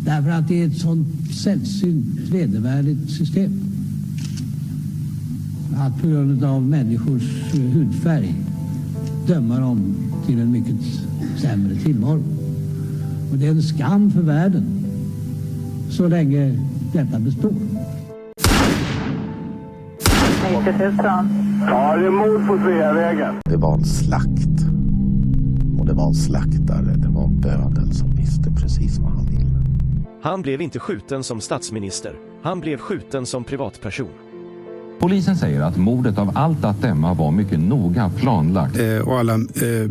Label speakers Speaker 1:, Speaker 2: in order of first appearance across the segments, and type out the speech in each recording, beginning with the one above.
Speaker 1: Därför att det är ett sånt sällsynt vedervärdigt system. Att på grund av människors hudfärg döma dem till en mycket sämre tillvaro. Och det är en skam för världen så länge detta består.
Speaker 2: 90 000.
Speaker 3: Ja, det är mord på Sveavägen.
Speaker 4: Det var en slakt. Och det var en slaktare, det var en bödel som visste precis vad han ville.
Speaker 5: Han blev inte skjuten som statsminister. Han blev skjuten som privatperson.
Speaker 6: Polisen säger att mordet av allt att döma var mycket noga planlagt.
Speaker 7: Och alla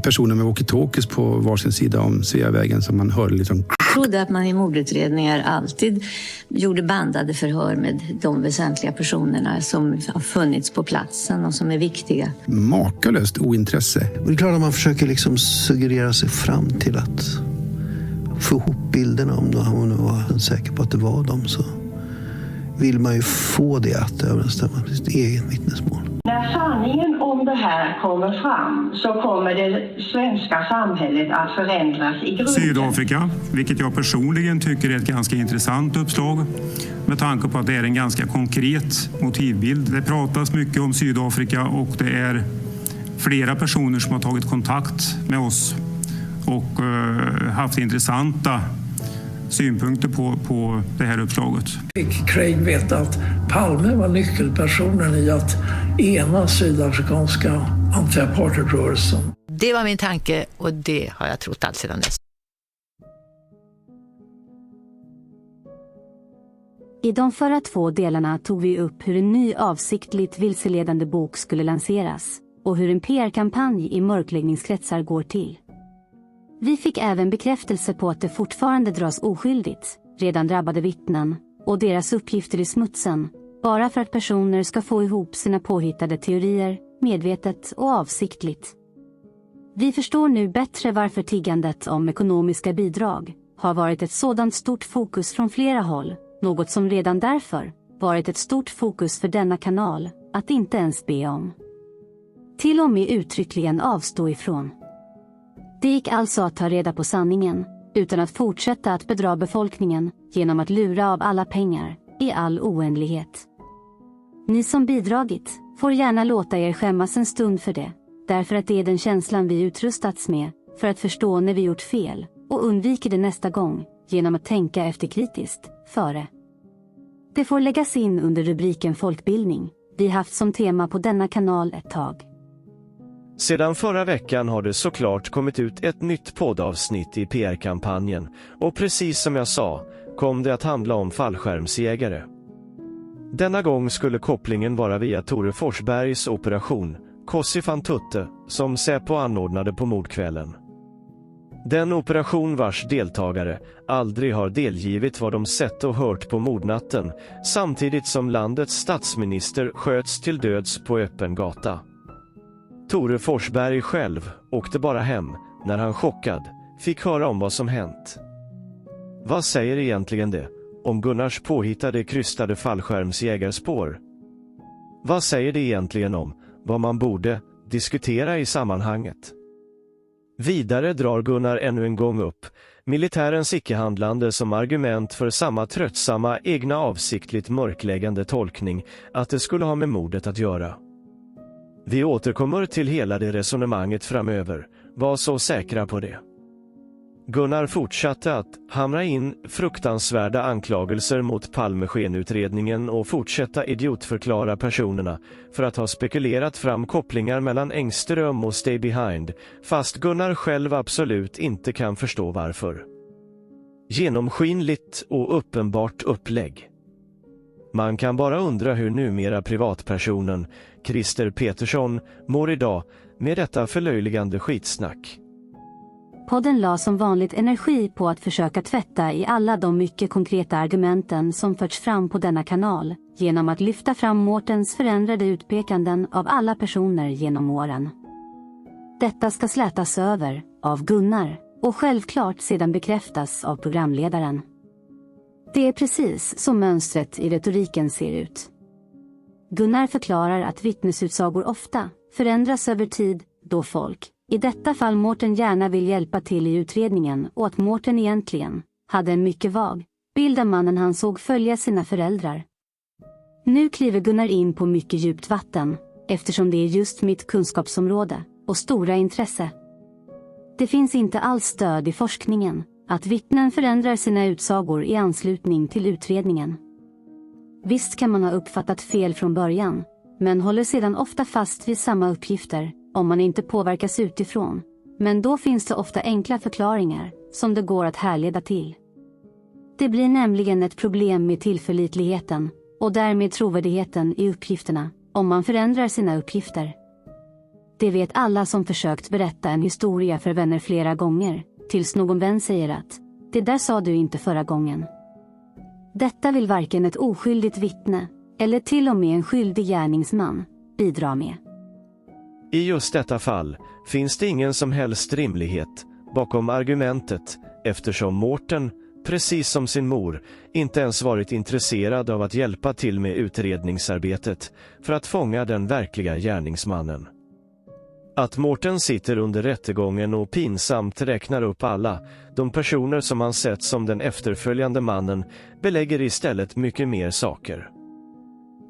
Speaker 7: personer med walkie-talkies på varsin sida om Sveavägen som man hörde liksom.
Speaker 8: Jag trodde att man i mordutredningar alltid gjorde bandade förhör med de väsentliga personerna som har funnits på platsen och som är viktiga.
Speaker 7: Makalöst ointresse.
Speaker 9: Och det är klart att man försöker liksom suggerera sig fram till att få ihop bilderna om man var säker på att det var dem, så vill man ju få det att överensstämma med sitt eget vittnesmål.
Speaker 2: När sanningen om det här kommer fram så kommer det svenska samhället att förändras i grunden.
Speaker 10: Sydafrika, vilket jag personligen tycker är ett ganska intressant uppslag med tanke på att det är en ganska konkret motivbild. Det pratas mycket om Sydafrika och det är flera personer som har tagit kontakt med oss och haft intressanta synpunkter på det här uppslaget.
Speaker 11: Fick Craig veta att Palme var nyckelpersonen i att ena sydafrikanska anti-apartheidrörelsen.
Speaker 12: Det var min tanke och det har jag trott allt sedan dess.
Speaker 13: I de förra 2 delarna tog vi upp hur en ny avsiktligt vilseledande bok skulle lanseras och hur en PR-kampanj i mörkläggningskretsar går till. Vi fick även bekräftelse på att det fortfarande dras oskyldigt, redan drabbade vittnen, och deras uppgifter i smutsen, bara för att personer ska få ihop sina påhittade teorier, medvetet och avsiktligt. Vi förstår nu bättre varför tiggandet om ekonomiska bidrag har varit ett sådant stort fokus från flera håll, något som redan därför varit ett stort fokus för denna kanal, att inte ens be om. Till och med uttryckligen avstå ifrån. Det gick alltså att ta reda på sanningen, utan att fortsätta att bedra befolkningen genom att lura av alla pengar, i all oändlighet. Ni som bidragit får gärna låta er skämmas en stund för det, därför att det är den känslan vi utrustats med, för att förstå när vi gjort fel, och undviker det nästa gång, genom att tänka efter kritiskt, före. Det får läggas in under rubriken folkbildning, vi haft som tema på denna kanal ett tag.
Speaker 5: Sedan förra veckan har det såklart kommit ut ett nytt poddavsnitt i PR-kampanjen och precis som jag sa kom det att handla om fallskärmsjägare. Denna gång skulle kopplingen vara via Tore Forsbergs operation Kossi van Tutte som Säpo anordnade på mordkvällen. Den operation vars deltagare aldrig har delgivit vad de sett och hört på mordnatten samtidigt som landets statsminister sköts till döds på öppen gata. Tore Forsberg själv åkte bara hem när han chockad fick höra om vad som hänt. Vad säger egentligen det om Gunnars påhittade krystade fallskärmsjägarspår? Vad säger det egentligen om vad man borde diskutera i sammanhanget? Vidare drar Gunnar ännu en gång upp militärens icke-handlande som argument för samma tröttsamma egna avsiktligt mörkläggande tolkning att det skulle ha med mordet att göra. Vi återkommer till hela det resonemanget framöver, var så säkra på det. Gunnar fortsatte att hamra in fruktansvärda anklagelser mot Palmeskenutredningen och fortsätta idiotförklara personerna för att ha spekulerat fram kopplingar mellan Engström och Stay Behind, fast Gunnar själv absolut inte kan förstå varför. Genomskinligt och uppenbart upplägg. Man kan bara undra hur numera privatpersonen Christer Petersson mår idag med detta förlöjligande skitsnack.
Speaker 13: Podden la som vanligt energi på att försöka tvätta i alla de mycket konkreta argumenten som förts fram på denna kanal, genom att lyfta fram Mårtens förändrade utpekanden av alla personer genom åren. Detta ska slätas över av Gunnar och självklart sedan bekräftas av programledaren. Det är precis så mönstret i retoriken ser ut. Gunnar förklarar att vittnesutsagor ofta förändras över tid då folk, i detta fall Mårten, gärna vill hjälpa till i utredningen och att Mårten egentligen hade en mycket vag, bild av mannen han såg följa sina föräldrar. Nu kliver Gunnar in på mycket djupt vatten, eftersom det är just mitt kunskapsområde och stora intresse. Det finns inte alls stöd i forskningen att vittnen förändrar sina utsagor i anslutning till utredningen. Visst kan man ha uppfattat fel från början, men håller sedan ofta fast vid samma uppgifter om man inte påverkas utifrån. Men då finns det ofta enkla förklaringar som det går att härleda till. Det blir nämligen ett problem med tillförlitligheten och därmed trovärdigheten i uppgifterna om man förändrar sina uppgifter. Det vet alla som försökt berätta en historia för vänner flera gånger, tills någon vän säger att det där sa du inte förra gången. Detta vill varken ett oskyldigt vittne eller till och med en skyldig gärningsman bidra med.
Speaker 5: I just detta fall finns det ingen som helst rimlighet bakom argumentet, eftersom Mårten, precis som sin mor, inte ens varit intresserad av att hjälpa till med utredningsarbetet för att fånga den verkliga gärningsmannen. Att Mårten sitter under rättegången och pinsamt räknar upp alla de personer som han sett som den efterföljande mannen belägger istället mycket mer saker.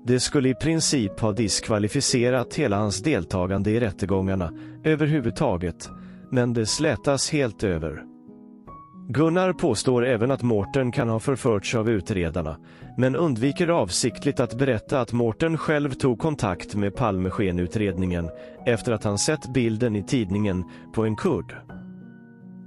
Speaker 5: Det skulle i princip ha diskvalificerat hela hans deltagande i rättegångarna överhuvudtaget, men det slätas helt över. Gunnar påstår även att Mårten kan ha förförts av utredarna, men undviker avsiktligt att berätta att Mårten själv tog kontakt med Palmeskenutredningen efter att han sett bilden i tidningen på en kurd.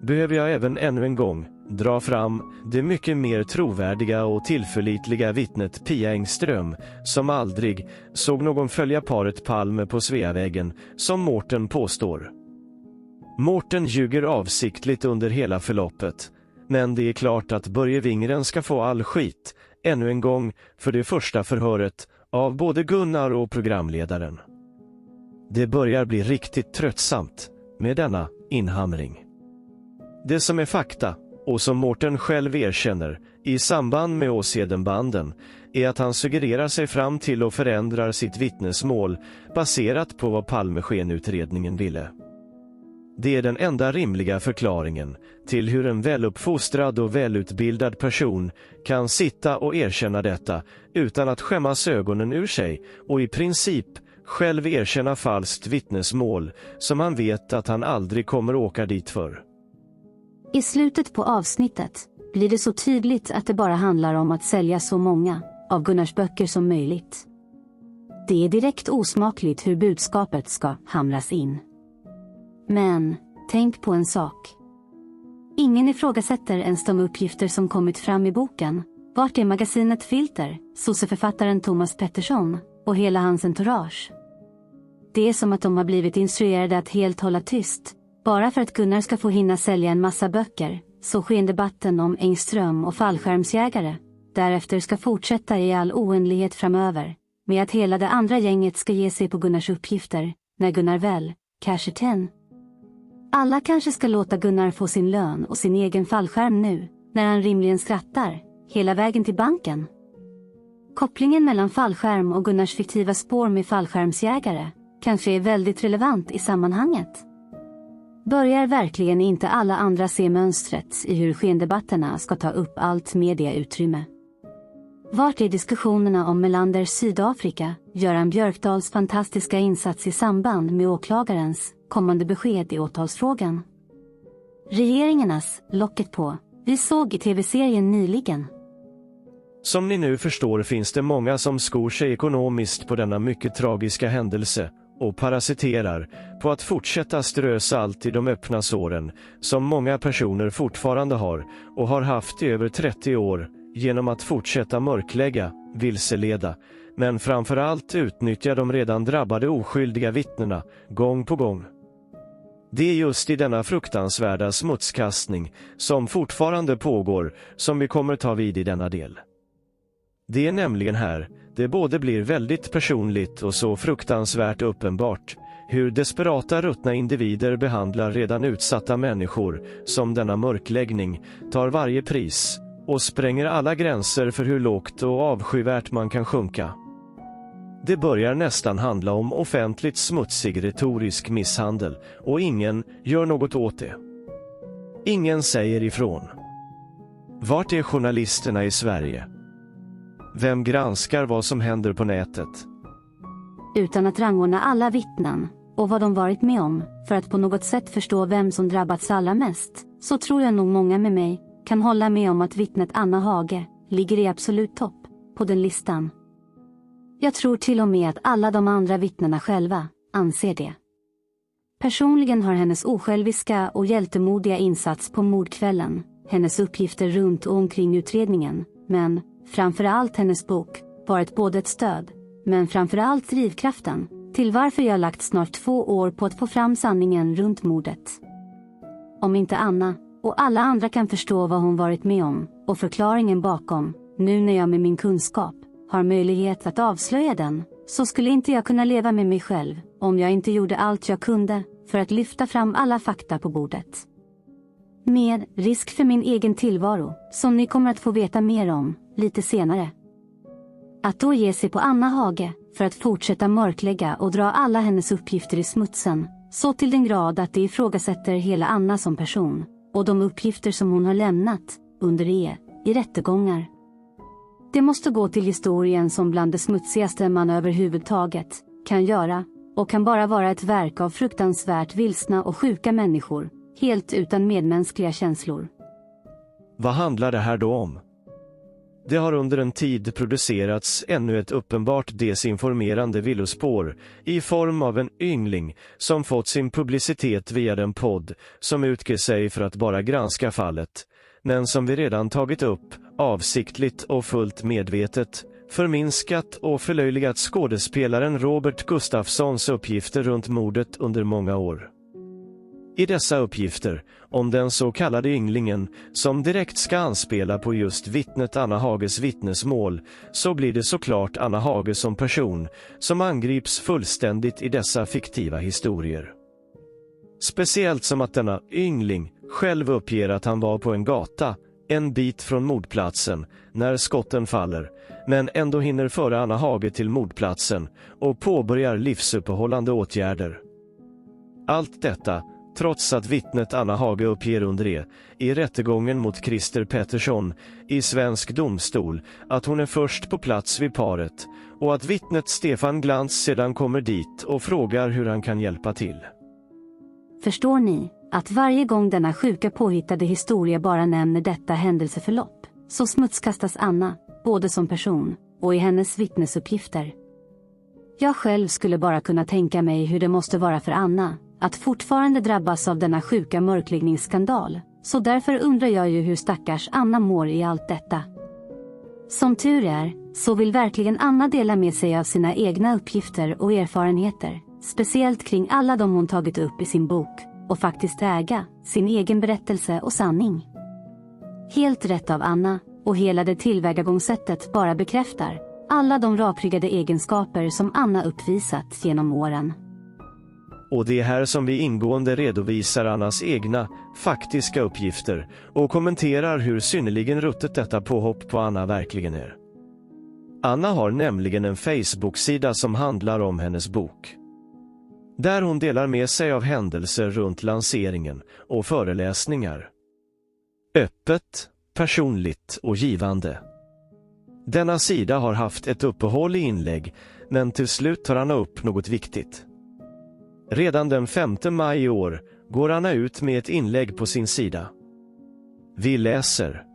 Speaker 5: Behöver jag även ännu en gång dra fram det mycket mer trovärdiga och tillförlitliga vittnet Pia Engström, som aldrig såg någon följa paret Palme på Sveavägen, som Mårten påstår. Mårten ljuger avsiktligt under hela förloppet, men det är klart att Börje Wingren ska få all skit, ännu en gång, för det första förhöret av både Gunnar och programledaren. Det börjar bli riktigt tröttsamt med denna inhamring. Det som är fakta, och som Mårten själv erkänner i samband med Åshedenbanden, är att han suggererar sig fram till och förändrar sitt vittnesmål baserat på vad Palmeskenutredningen ville. Det är den enda rimliga förklaringen till hur en väluppfostrad och välutbildad person kan sitta och erkänna detta utan att skämmas ögonen ur sig och i princip själv erkänna falskt vittnesmål som han vet att han aldrig kommer åka dit för.
Speaker 13: I slutet på avsnittet blir det så tydligt att det bara handlar om att sälja så många av Gunnars böcker som möjligt. Det är direkt osmakligt hur budskapet ska hamras in. Men tänk på en sak. Ingen ifrågasätter ens de uppgifter som kommit fram i boken. Vart är magasinet Filter, sosseförfattaren Thomas Pettersson och hela hans entourage? Det är som att de har blivit instruerade att helt hålla tyst, bara för att Gunnar ska få hinna sälja en massa böcker. Så skendebatten om Engström och fallskärmsjägare därefter ska fortsätta i all oändlighet framöver, med att hela det andra gänget ska ge sig på Gunnars uppgifter, när Gunnar väl casher 10. Alla kanske ska låta Gunnar få sin lön och sin egen fallskärm nu, när han rimligen skrattar, hela vägen till banken. Kopplingen mellan fallskärm och Gunnars fiktiva spår med fallskärmsjägare kanske är väldigt relevant i sammanhanget. Börjar verkligen inte alla andra se mönstret i hur skendebatterna ska ta upp allt mediautrymme? Vart är diskussionerna om Melanders Sydafrika, Göran Björkdals fantastiska insats i samband med åklagarens kommande besked i åtalsfrågan? Regeringarnas locket på, vi såg i tv-serien nyligen.
Speaker 5: Som ni nu förstår finns det många som skor sig ekonomiskt på denna mycket tragiska händelse och parasiterar på att fortsätta strö salt i de öppna såren som många personer fortfarande har och har haft i över 30 år genom att fortsätta mörklägga, vilseleda, men framförallt utnyttja de redan drabbade oskyldiga vittnena gång på gång. Det är just i denna fruktansvärda smutskastning som fortfarande pågår som vi kommer ta vid i denna del. Det är nämligen här det både blir väldigt personligt och så fruktansvärt uppenbart hur desperata ruttna individer behandlar redan utsatta människor som denna mörkläggning tar varje pris och spränger alla gränser för hur lågt och avskyvärt man kan sjunka. Det börjar nästan handla om offentligt smutsig retorisk misshandel och ingen gör något åt det. Ingen säger ifrån. Vart är journalisterna i Sverige? Vem granskar vad som händer på nätet?
Speaker 13: Utan att rangordna alla vittnen och vad de varit med om för att på något sätt förstå vem som drabbats allra mest, så tror jag nog många med mig kan hålla med om att vittnet Anna Hage ligger i absolut topp på den listan. Jag tror till och med att alla de andra vittnena själva anser det. Personligen har hennes osjälviska och hjältemodiga insats på mordkvällen, hennes uppgifter runt och omkring utredningen, men framförallt hennes bok, varit både ett stöd, men framförallt drivkraften till varför jag lagt snart 2 år på att få fram sanningen runt mordet. Om inte Anna och alla andra kan förstå vad hon varit med om och förklaringen bakom, nu när jag med min kunskap har möjlighet att avslöja den, så skulle inte jag kunna leva med mig själv om jag inte gjorde allt jag kunde för att lyfta fram alla fakta på bordet. Med risk för min egen tillvaro, som ni kommer att få veta mer om lite senare. Att då ge sig på Anna Hage för att fortsätta mörklägga och dra alla hennes uppgifter i smutsen, så till den grad att det ifrågasätter hela Anna som person och de uppgifter som hon har lämnat under i rättegångar. Det måste gå till historien som bland det smutsigaste man överhuvudtaget kan göra, och kan bara vara ett verk av fruktansvärt vilsna och sjuka människor, helt utan medmänskliga känslor.
Speaker 5: Vad handlar det här då om? Det har under en tid producerats ännu ett uppenbart desinformerande villospår i form av en yngling som fått sin publicitet via den podd som utger sig för att bara granska fallet, men som vi redan tagit upp, avsiktligt och fullt medvetet, förminskat och förlöjligat skådespelaren Robert Gustafssons uppgifter runt mordet under många år. I dessa uppgifter, om den så kallade ynglingen, som direkt ska anspela på just vittnet Anna Hages vittnesmål, så blir det såklart Anna Hage som person som angrips fullständigt i dessa fiktiva historier. Speciellt som att denna yngling själv uppger att han var på en gata, en bit från mordplatsen, när skotten faller, men ändå hinner före Anna Hage till mordplatsen och påbörjar livsuppehållande åtgärder. Allt detta trots att vittnet Anna Hage uppger under i rättegången mot Christer Pettersson i svensk domstol att hon är först på plats vid paret, och att vittnet Stefan Glans sedan kommer dit och frågar hur han kan hjälpa till.
Speaker 13: Förstår ni att varje gång denna sjuka påhittade historia bara nämner detta händelseförlopp, så smutskastas Anna, både som person och i hennes vittnesuppgifter. Jag själv skulle bara kunna tänka mig hur det måste vara för Anna att fortfarande drabbas av denna sjuka mörkläggningsskandal, så därför undrar jag ju hur stackars Anna mår i allt detta. Som tur är, så vill verkligen Anna dela med sig av sina egna uppgifter och erfarenheter, speciellt kring alla de hon tagit upp i sin bok, och faktiskt äga sin egen berättelse och sanning. Helt rätt av Anna, och hela det tillvägagångssättet bara bekräftar alla de rakryggade egenskaper som Anna uppvisat genom åren.
Speaker 5: Och det är här som vi ingående redovisar Annas egna, faktiska uppgifter och kommenterar hur synnerligen ruttet detta påhopp på Anna verkligen är. Anna har nämligen en Facebook-sida som handlar om hennes bok. Där hon delar med sig av händelser runt lanseringen och föreläsningar. Öppet, personligt och givande. Denna sida har haft ett uppehåll i inlägg, men till slut tar Anna upp något viktigt. Redan den 5 maj i år går Anna ut med ett inlägg på sin sida. Vi läser.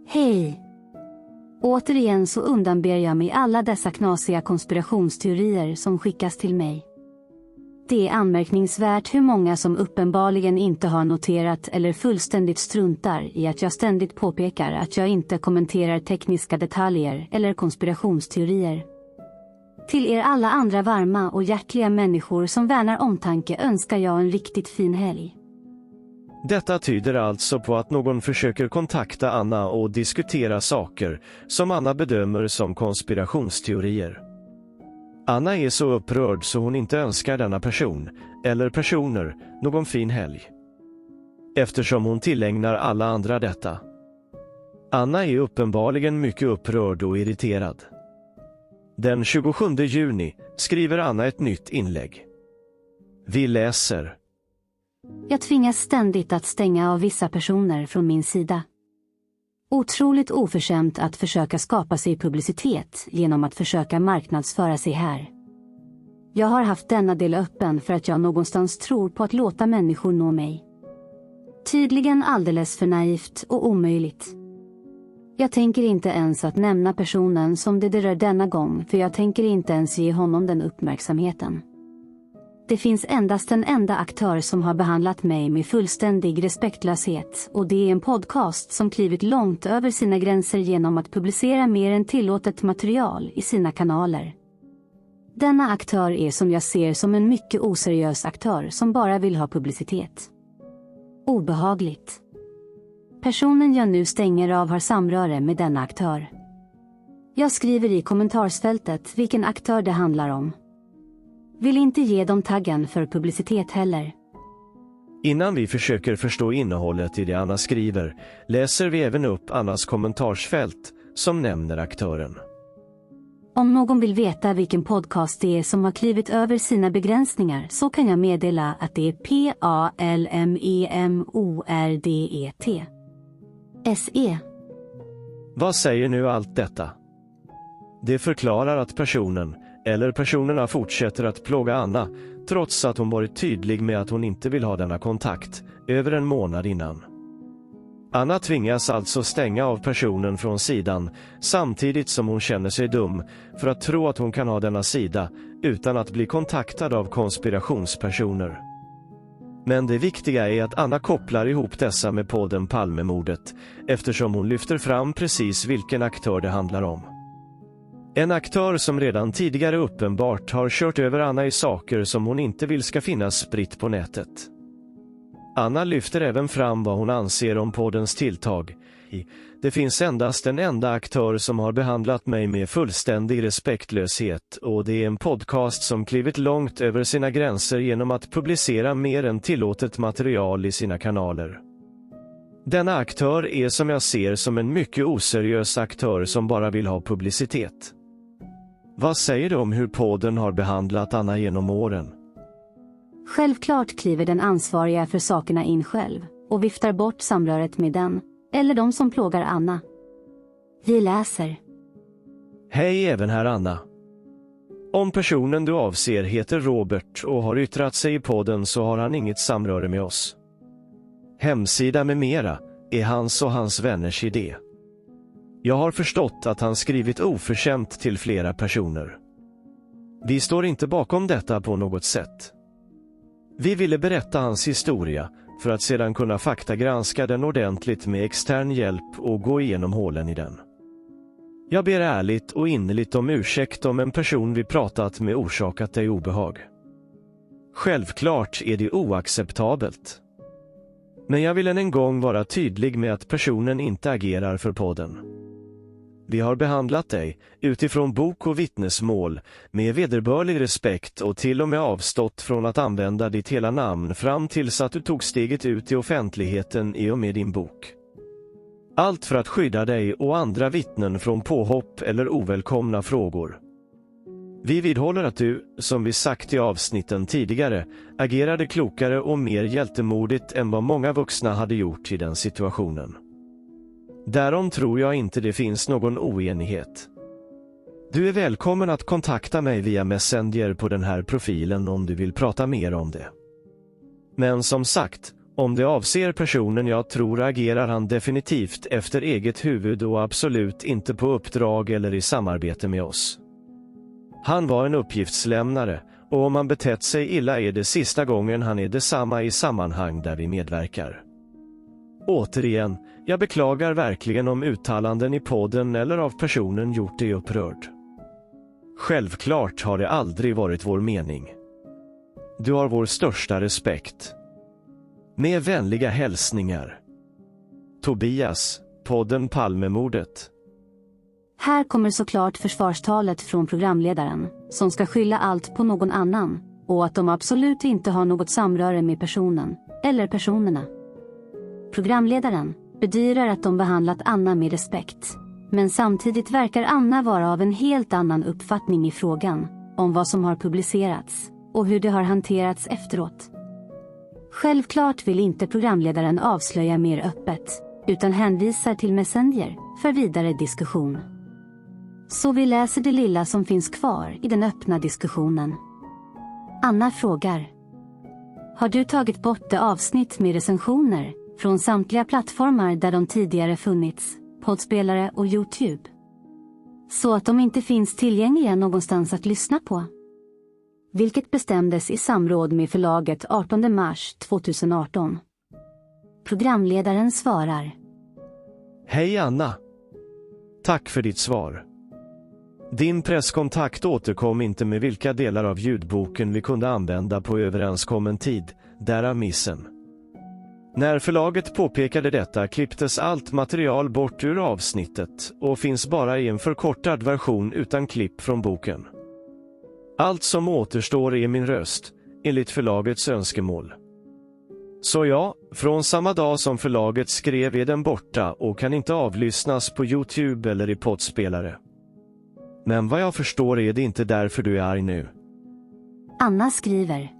Speaker 13: Hej! Återigen så undanber jag mig alla dessa knasiga konspirationsteorier som skickas till mig. Det är anmärkningsvärt hur många som uppenbarligen inte har noterat eller fullständigt struntar i att jag ständigt påpekar att jag inte kommenterar tekniska detaljer eller konspirationsteorier. Till er alla andra varma och hjärtliga människor som värnar omtanke önskar jag en riktigt fin helg.
Speaker 5: Detta tyder alltså på att någon försöker kontakta Anna och diskutera saker som Anna bedömer som konspirationsteorier. Anna är så upprörd så hon inte önskar denna person, eller personer, någon fin helg. Eftersom hon tillägnar alla andra detta. Anna är uppenbarligen mycket upprörd och irriterad. Den 27 juni skriver Anna ett nytt inlägg. Vi läser.
Speaker 13: Jag tvingas ständigt att stänga av vissa personer från min sida. Otroligt oförskämt att försöka skapa sig publicitet genom att försöka marknadsföra sig här. Jag har haft denna del öppen för att jag någonstans tror på att låta människor nå mig. Tydligen alldeles för naivt och omöjligt. Jag tänker inte ens att nämna personen som det rör denna gång, för jag tänker inte ens ge honom den uppmärksamheten. Det finns endast en enda aktör som har behandlat mig med fullständig respektlöshet, och det är en podcast som klivit långt över sina gränser genom att publicera mer än tillåtet material i sina kanaler. Denna aktör är som jag ser som en mycket oseriös aktör som bara vill ha publicitet. Obehagligt. Personen jag nu stänger av har samröre med denna aktör. Jag skriver i kommentarsfältet vilken aktör det handlar om. Vill inte ge dem taggen för publicitet heller.
Speaker 5: Innan vi försöker förstå innehållet i det Anna skriver, läser vi även upp Annas kommentarsfält som nämner aktören.
Speaker 13: Om någon vill veta vilken podcast det är som har klivit över sina begränsningar, så kan jag meddela att det är PALMEMORDET. SE.
Speaker 5: Vad säger nu allt detta? Det förklarar att personen, eller personerna, fortsätter att plåga Anna, trots att hon varit tydlig med att hon inte vill ha denna kontakt, över en månad innan. Anna tvingas alltså stänga av personen från sidan, samtidigt som hon känner sig dum för att tro att hon kan ha denna sida utan att bli kontaktad av konspirationspersoner. Men det viktiga är att Anna kopplar ihop dessa med podden Palmemordet, eftersom hon lyfter fram precis vilken aktör det handlar om. En aktör som redan tidigare uppenbart har kört över Anna i saker som hon inte vill ska finnas spritt på nätet. Anna lyfter även fram vad hon anser om poddens tilltag. Det finns endast en enda aktör som har behandlat mig med fullständig respektlöshet, och det är en podcast som klivit långt över sina gränser genom att publicera mer än tillåtet material i sina kanaler. Denna aktör är som jag ser som en mycket oseriös aktör som bara vill ha publicitet. Vad säger du om hur podden har behandlat Anna genom åren?
Speaker 13: Självklart kliver den ansvariga för sakerna in själv och viftar bort samröret med den, eller de som plågar Anna. Vi läser.
Speaker 5: Hej även här Anna. Om personen du avser heter Robert och har yttrat sig i podden, så har han inget samröre med oss. Hemsida med mera är hans och hans vänners idé. Jag har förstått att han skrivit oförskämt till flera personer. Vi står inte bakom detta på något sätt. Vi ville berätta hans historia för att sedan kunna faktagranska den ordentligt med extern hjälp och gå igenom hålen i den. Jag ber ärligt och innerligt om ursäkt om en person vi pratat med orsakat dig obehag. Självklart är det oacceptabelt. Men jag vill än en gång vara tydlig med att personen inte agerar för podden. Vi har behandlat dig, utifrån bok och vittnesmål, med vederbörlig respekt och till och med avstått från att använda ditt hela namn fram tills att du tog steget ut i offentligheten i och med din bok. Allt för att skydda dig och andra vittnen från påhopp eller ovälkomna frågor. Vi vidhåller att du, som vi sagt i avsnitten tidigare, agerade klokare och mer hjältemodigt än vad många vuxna hade gjort i den situationen. Därom tror jag inte det finns någon oenighet. Du är välkommen att kontakta mig via Messenger på den här profilen om du vill prata mer om det. Men som sagt, om det avser personen jag tror, agerar han definitivt efter eget huvud och absolut inte på uppdrag eller i samarbete med oss. Han var en uppgiftslämnare, och om han betett sig illa är det sista gången han är detsamma i sammanhang där vi medverkar. Återigen, jag beklagar verkligen om uttalanden i podden eller av personen gjort dig upprörd. Självklart har det aldrig varit vår mening. Du har vår största respekt. Med vänliga hälsningar. Tobias, podden Palmemordet.
Speaker 13: Här kommer såklart försvarstalet från programledaren, som ska skylla allt på någon annan, och att de absolut inte har något samröre med personen, eller personerna. Programledaren bedyrar att de behandlat Anna med respekt, men samtidigt verkar Anna vara av en helt annan uppfattning i frågan om vad som har publicerats och hur det har hanterats efteråt. Självklart vill inte programledaren avslöja mer öppet, utan hänvisar till Messenger för vidare diskussion. Så vi läser det lilla som finns kvar i den öppna diskussionen. Anna frågar: har du tagit bort det avsnitt med recensioner från samtliga plattformar där de tidigare funnits, poddspelare och YouTube? Så att de inte finns tillgängliga någonstans att lyssna på? Vilket bestämdes i samråd med förlaget 18 mars 2018. Programledaren svarar:
Speaker 5: Hej Anna! Tack för ditt svar. Din presskontakt återkom inte med vilka delar av ljudboken vi kunde använda på överenskommen tid, därav missen. När förlaget påpekade detta klipptes allt material bort ur avsnittet och finns bara i en förkortad version utan klipp från boken. Allt som återstår är min röst, enligt förlagets önskemål. Så ja, från samma dag som förlaget skrev är den borta och kan inte avlyssnas på YouTube eller i poddspelare. Men vad jag förstår är det inte därför du är arg nu.
Speaker 13: Anna skriver: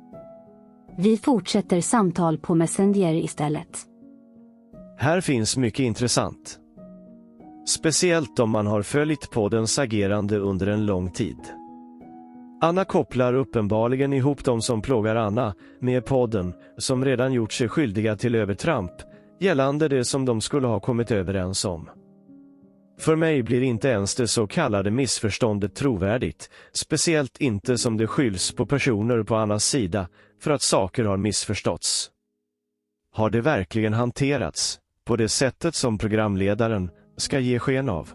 Speaker 13: vi fortsätter samtal på Messenger istället.
Speaker 5: Här finns mycket intressant. Speciellt om man har följt poddens agerande under en lång tid. Anna kopplar uppenbarligen ihop de som plågar Anna med podden, som redan gjort sig skyldiga till övertramp gällande det som de skulle ha kommit överens om. För mig blir inte ens det så kallade missförståndet trovärdigt, speciellt inte som det skylls på personer på Annas sida för att saker har missförståtts. Har det verkligen hanterats på det sättet som programledaren ska ge sken av?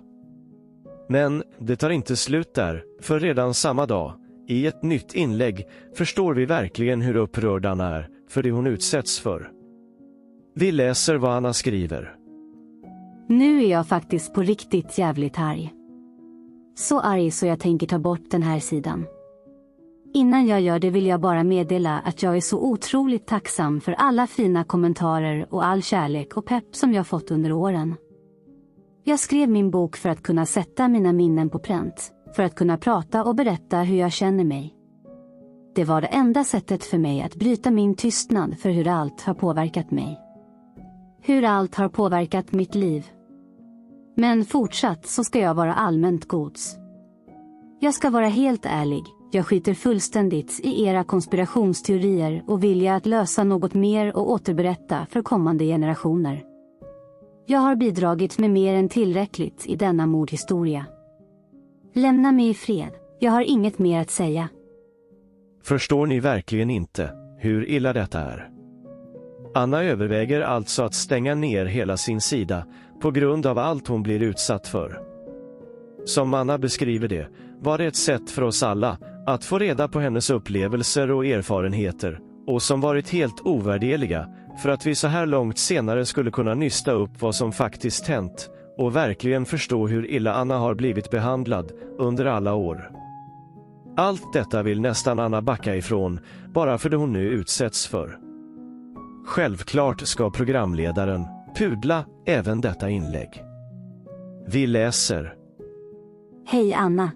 Speaker 5: Men det tar inte slut där, för redan samma dag, i ett nytt inlägg, förstår vi verkligen hur upprörd Anna är för det hon utsätts för. Vi läser vad Anna skriver.
Speaker 13: Nu är jag faktiskt på riktigt jävligt arg. Så arg så jag tänker ta bort den här sidan. Innan jag gör det vill jag bara meddela att jag är så otroligt tacksam för alla fina kommentarer och all kärlek och pepp som jag fått under åren. Jag skrev min bok för att kunna sätta mina minnen på pränt, för att kunna prata och berätta hur jag känner mig. Det var det enda sättet för mig att bryta min tystnad för hur allt har påverkat mig. Hur allt har påverkat mitt liv. Men fortsatt så ska jag vara allmänt gods. Jag ska vara helt ärlig, jag skiter fullständigt i era konspirationsteorier och vilja att lösa något mer och återberätta för kommande generationer. Jag har bidragit med mer än tillräckligt i denna mordhistoria. Lämna mig i fred, jag har inget mer att säga.
Speaker 5: Förstår ni verkligen inte hur illa detta är? Anna överväger alltså att stänga ner hela sin sida på grund av allt hon blir utsatt för. Som Anna beskriver det, var det ett sätt för oss alla att få reda på hennes upplevelser och erfarenheter, och som varit helt ovärderliga för att vi så här långt senare skulle kunna nysta upp vad som faktiskt hänt och verkligen förstå hur illa Anna har blivit behandlad under alla år. Allt detta vill nästan Anna backa ifrån, bara för det hon nu utsätts för. Självklart ska programledaren pudla även detta inlägg. Vi läser.
Speaker 13: Hej Anna.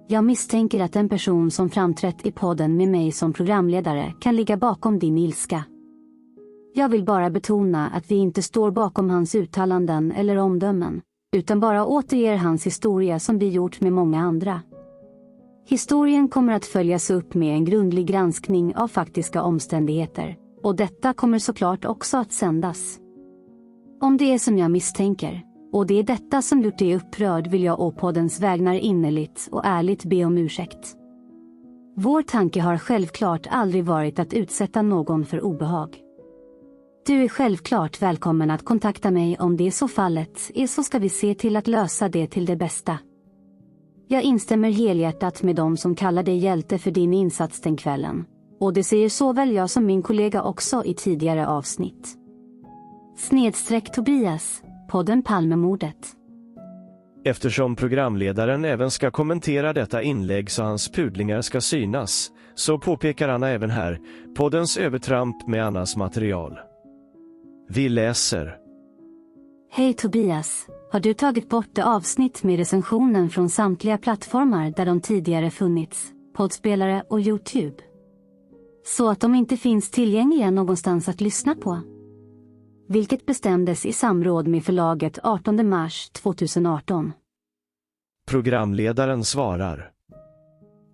Speaker 13: Jag misstänker att en person som framträtt i podden med mig som programledare kan ligga bakom din ilska. Jag vill bara betona att vi inte står bakom hans uttalanden eller omdömen, utan bara återger hans historia som vi gjort med många andra. Historien kommer att följas upp med en grundlig granskning av faktiska omständigheter, och detta kommer såklart också att sändas. Om det är som jag misstänker, och det är detta som gjort dig upprörd, vill jag å poddens vägnar innerligt och ärligt be om ursäkt. Vår tanke har självklart aldrig varit att utsätta någon för obehag. Du är självklart välkommen att kontakta mig om det är så fallet är, så ska vi se till att lösa det till det bästa. Jag instämmer helhjärtat med dem som kallar dig hjälte för din insats den kvällen, och det säger såväl jag som min kollega också i tidigare avsnitt. Tobias, podden Palmemordet.
Speaker 5: Eftersom programledaren även ska kommentera detta inlägg så hans pudlingar ska synas, så påpekar Anna även här poddens övertramp med Annas material. Vi läser.
Speaker 13: Hej Tobias, har du tagit bort det avsnitt med recensionen från samtliga plattformar där de tidigare funnits, poddspelare och YouTube? Så att de inte finns tillgängliga någonstans att lyssna på? vilket bestämdes i samråd med förlaget 18 mars 2018.
Speaker 5: Programledaren svarar.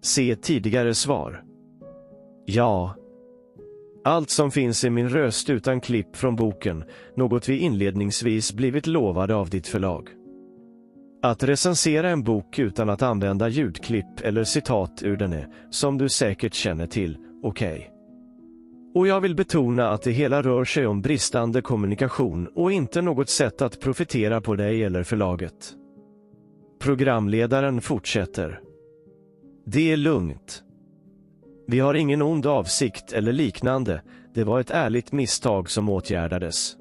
Speaker 5: Se tidigare svar. Ja. Allt som finns i min röst utan klipp från boken, något vi inledningsvis blivit lovade av ditt förlag. Att recensera en bok utan att använda ljudklipp eller citat ur den är, som du säkert känner till, okej. Och jag vill betona att det hela rör sig om bristande kommunikation och inte något sätt att profitera på dig eller förlaget. Programledaren fortsätter. Det är lugnt. Vi har ingen ond avsikt eller liknande, det var ett ärligt misstag som åtgärdades.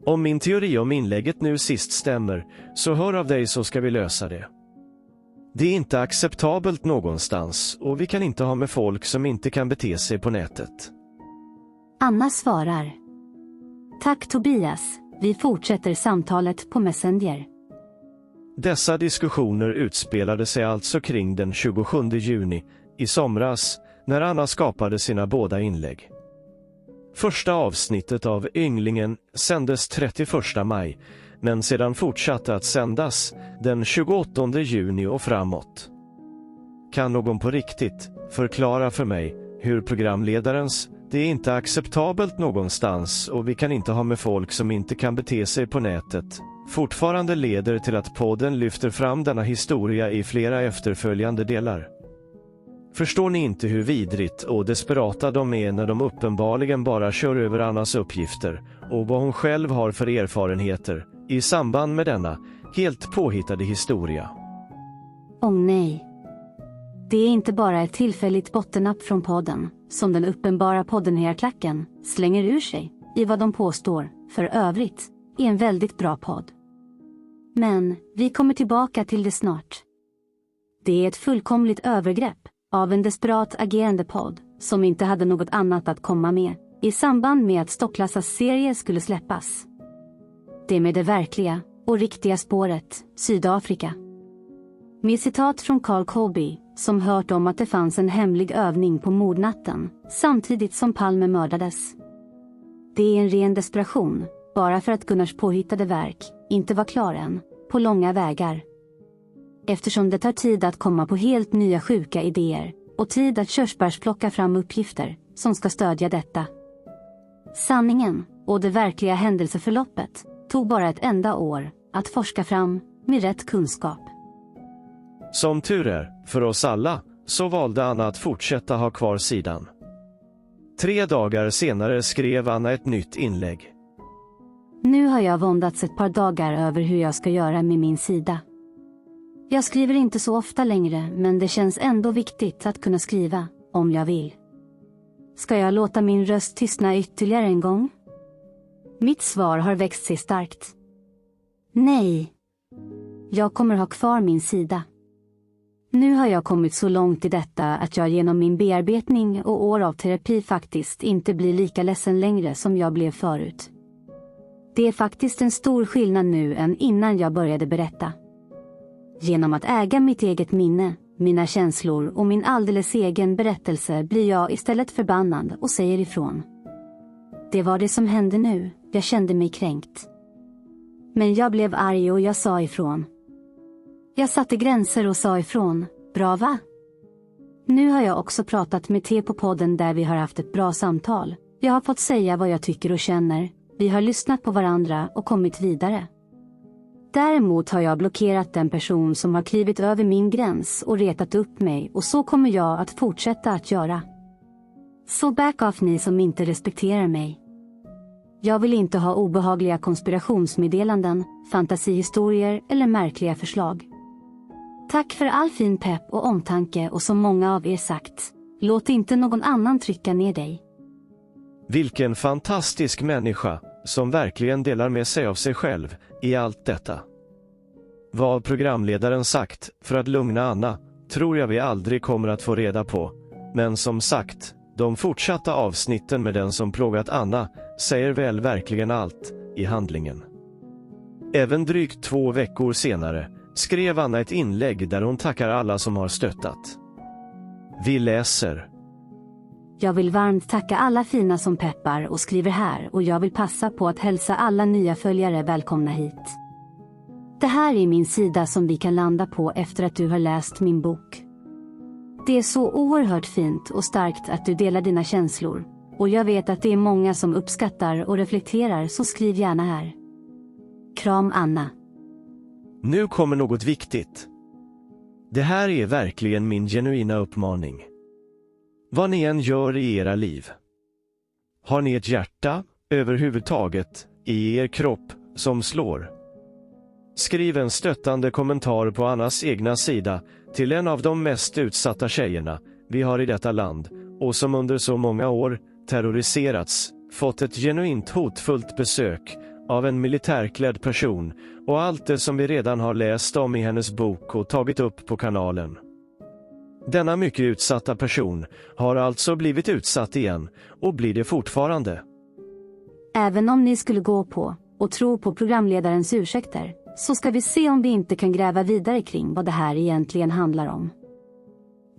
Speaker 5: Om min teori om inlägget nu sist stämmer, så hör av dig så ska vi lösa det. Det är inte acceptabelt någonstans och vi kan inte ha med folk som inte kan bete sig på nätet.
Speaker 13: Anna svarar. Tack Tobias, vi fortsätter samtalet på Messenger.
Speaker 5: Dessa diskussioner utspelade sig alltså kring den 27 juni i somras när Anna skapade sina båda inlägg. Första avsnittet av Ynglingen sändes 31 maj, men sedan fortsatte att sändas den 28 juni och framåt. Kan någon på riktigt förklara för mig hur programledarens "det är inte acceptabelt någonstans och vi kan inte ha med folk som inte kan bete sig på nätet" fortfarande leder till att podden lyfter fram denna historia i flera efterföljande delar? Förstår ni inte hur vidrigt och desperata de är när de uppenbarligen bara kör över Annas uppgifter och vad hon själv har för erfarenheter i samband med denna helt påhittade historia?
Speaker 13: Nej. Det är inte bara ett tillfälligt bottennapp från podden, som den uppenbara poddenherklacken slänger ur sig i vad de påstår, för övrigt, är en väldigt bra podd. Men vi kommer tillbaka till det snart. Det är ett fullkomligt övergrepp av en desperat agerande podd som inte hade något annat att komma med i samband med att Stocklassas serie skulle släppas. Det med det verkliga och riktiga spåret, Sydafrika. Med citat från Carl Colby, som hört om att det fanns en hemlig övning på mordnatten samtidigt som Palme mördades. Det är en ren desperation, bara för att Gunnars påhittade verk inte var klar än, på långa vägar. Eftersom det tar tid att komma på helt nya sjuka idéer och tid att körsbärsplocka fram uppgifter som ska stödja detta. Sanningen och det verkliga händelseförloppet tog bara ett enda år att forska fram med rätt kunskap.
Speaker 5: Som tur är, för oss alla, så valde Anna att fortsätta ha kvar sidan. 3 dagar senare skrev Anna ett nytt inlägg.
Speaker 13: Nu har jag våndats ett par dagar över hur jag ska göra med min sida. Jag skriver inte så ofta längre, men det känns ändå viktigt att kunna skriva, om jag vill. Ska jag låta min röst tystna ytterligare en gång? Mitt svar har växt sig starkt. Nej. Jag kommer ha kvar min sida. Nu har jag kommit så långt i detta att jag genom min bearbetning och år av terapi faktiskt inte blir lika ledsen längre som jag blev förut. Det är faktiskt en stor skillnad nu än innan jag började berätta. Genom att äga mitt eget minne, mina känslor och min alldeles egen berättelse blir jag istället förbannad och säger ifrån. Det var det som hände nu, jag kände mig kränkt. Men jag blev arg och jag sa ifrån. Jag satte gränser och sa ifrån, bra va? Nu har jag också pratat med T på podden där vi har haft ett bra samtal. Jag har fått säga vad jag tycker och känner, vi har lyssnat på varandra och kommit vidare. Däremot har jag blockerat den person som har klivit över min gräns och retat upp mig, och så kommer jag att fortsätta att göra. Så back off ni som inte respekterar mig. Jag vill inte ha obehagliga konspirationsmeddelanden, fantasihistorier eller märkliga förslag. Tack för all fin pepp och omtanke, och som många av er sagt, låt inte någon annan trycka ner dig.
Speaker 5: Vilken fantastisk människa som verkligen delar med sig av sig själv i allt detta. Vad programledaren sagt för att lugna Anna tror jag vi aldrig kommer att få reda på, men som sagt, de fortsatta avsnitten med den som plågat Anna säger väl verkligen allt i handlingen. Även drygt 2 veckor senare skrev Anna ett inlägg där hon tackar alla som har stöttat. Vi läser.
Speaker 13: Jag vill varmt tacka alla fina som peppar och skriver här, och jag vill passa på att hälsa alla nya följare välkomna hit. Det här är min sida som vi kan landa på efter att du har läst min bok. Det är så oerhört fint och starkt att du delar dina känslor, och jag vet att det är många som uppskattar och reflekterar, så skriv gärna här. Kram, Anna.
Speaker 5: Nu kommer något viktigt. Det här är verkligen min genuina uppmaning. Vad ni än gör i era liv. Har ni ett hjärta, överhuvudtaget, i er kropp, som slår? Skriv en stöttande kommentar på Annas egna sida till en av de mest utsatta tjejerna vi har i detta land, och som under så många år terroriserats, fått ett genuint hotfullt besök av en militärklädd person, och allt det som vi redan har läst om i hennes bok och tagit upp på kanalen. Denna mycket utsatta person har alltså blivit utsatt igen, och blir det fortfarande.
Speaker 13: Även om ni skulle gå på och tro på programledarens ursäkter, så ska vi se om vi inte kan gräva vidare kring vad det här egentligen handlar om.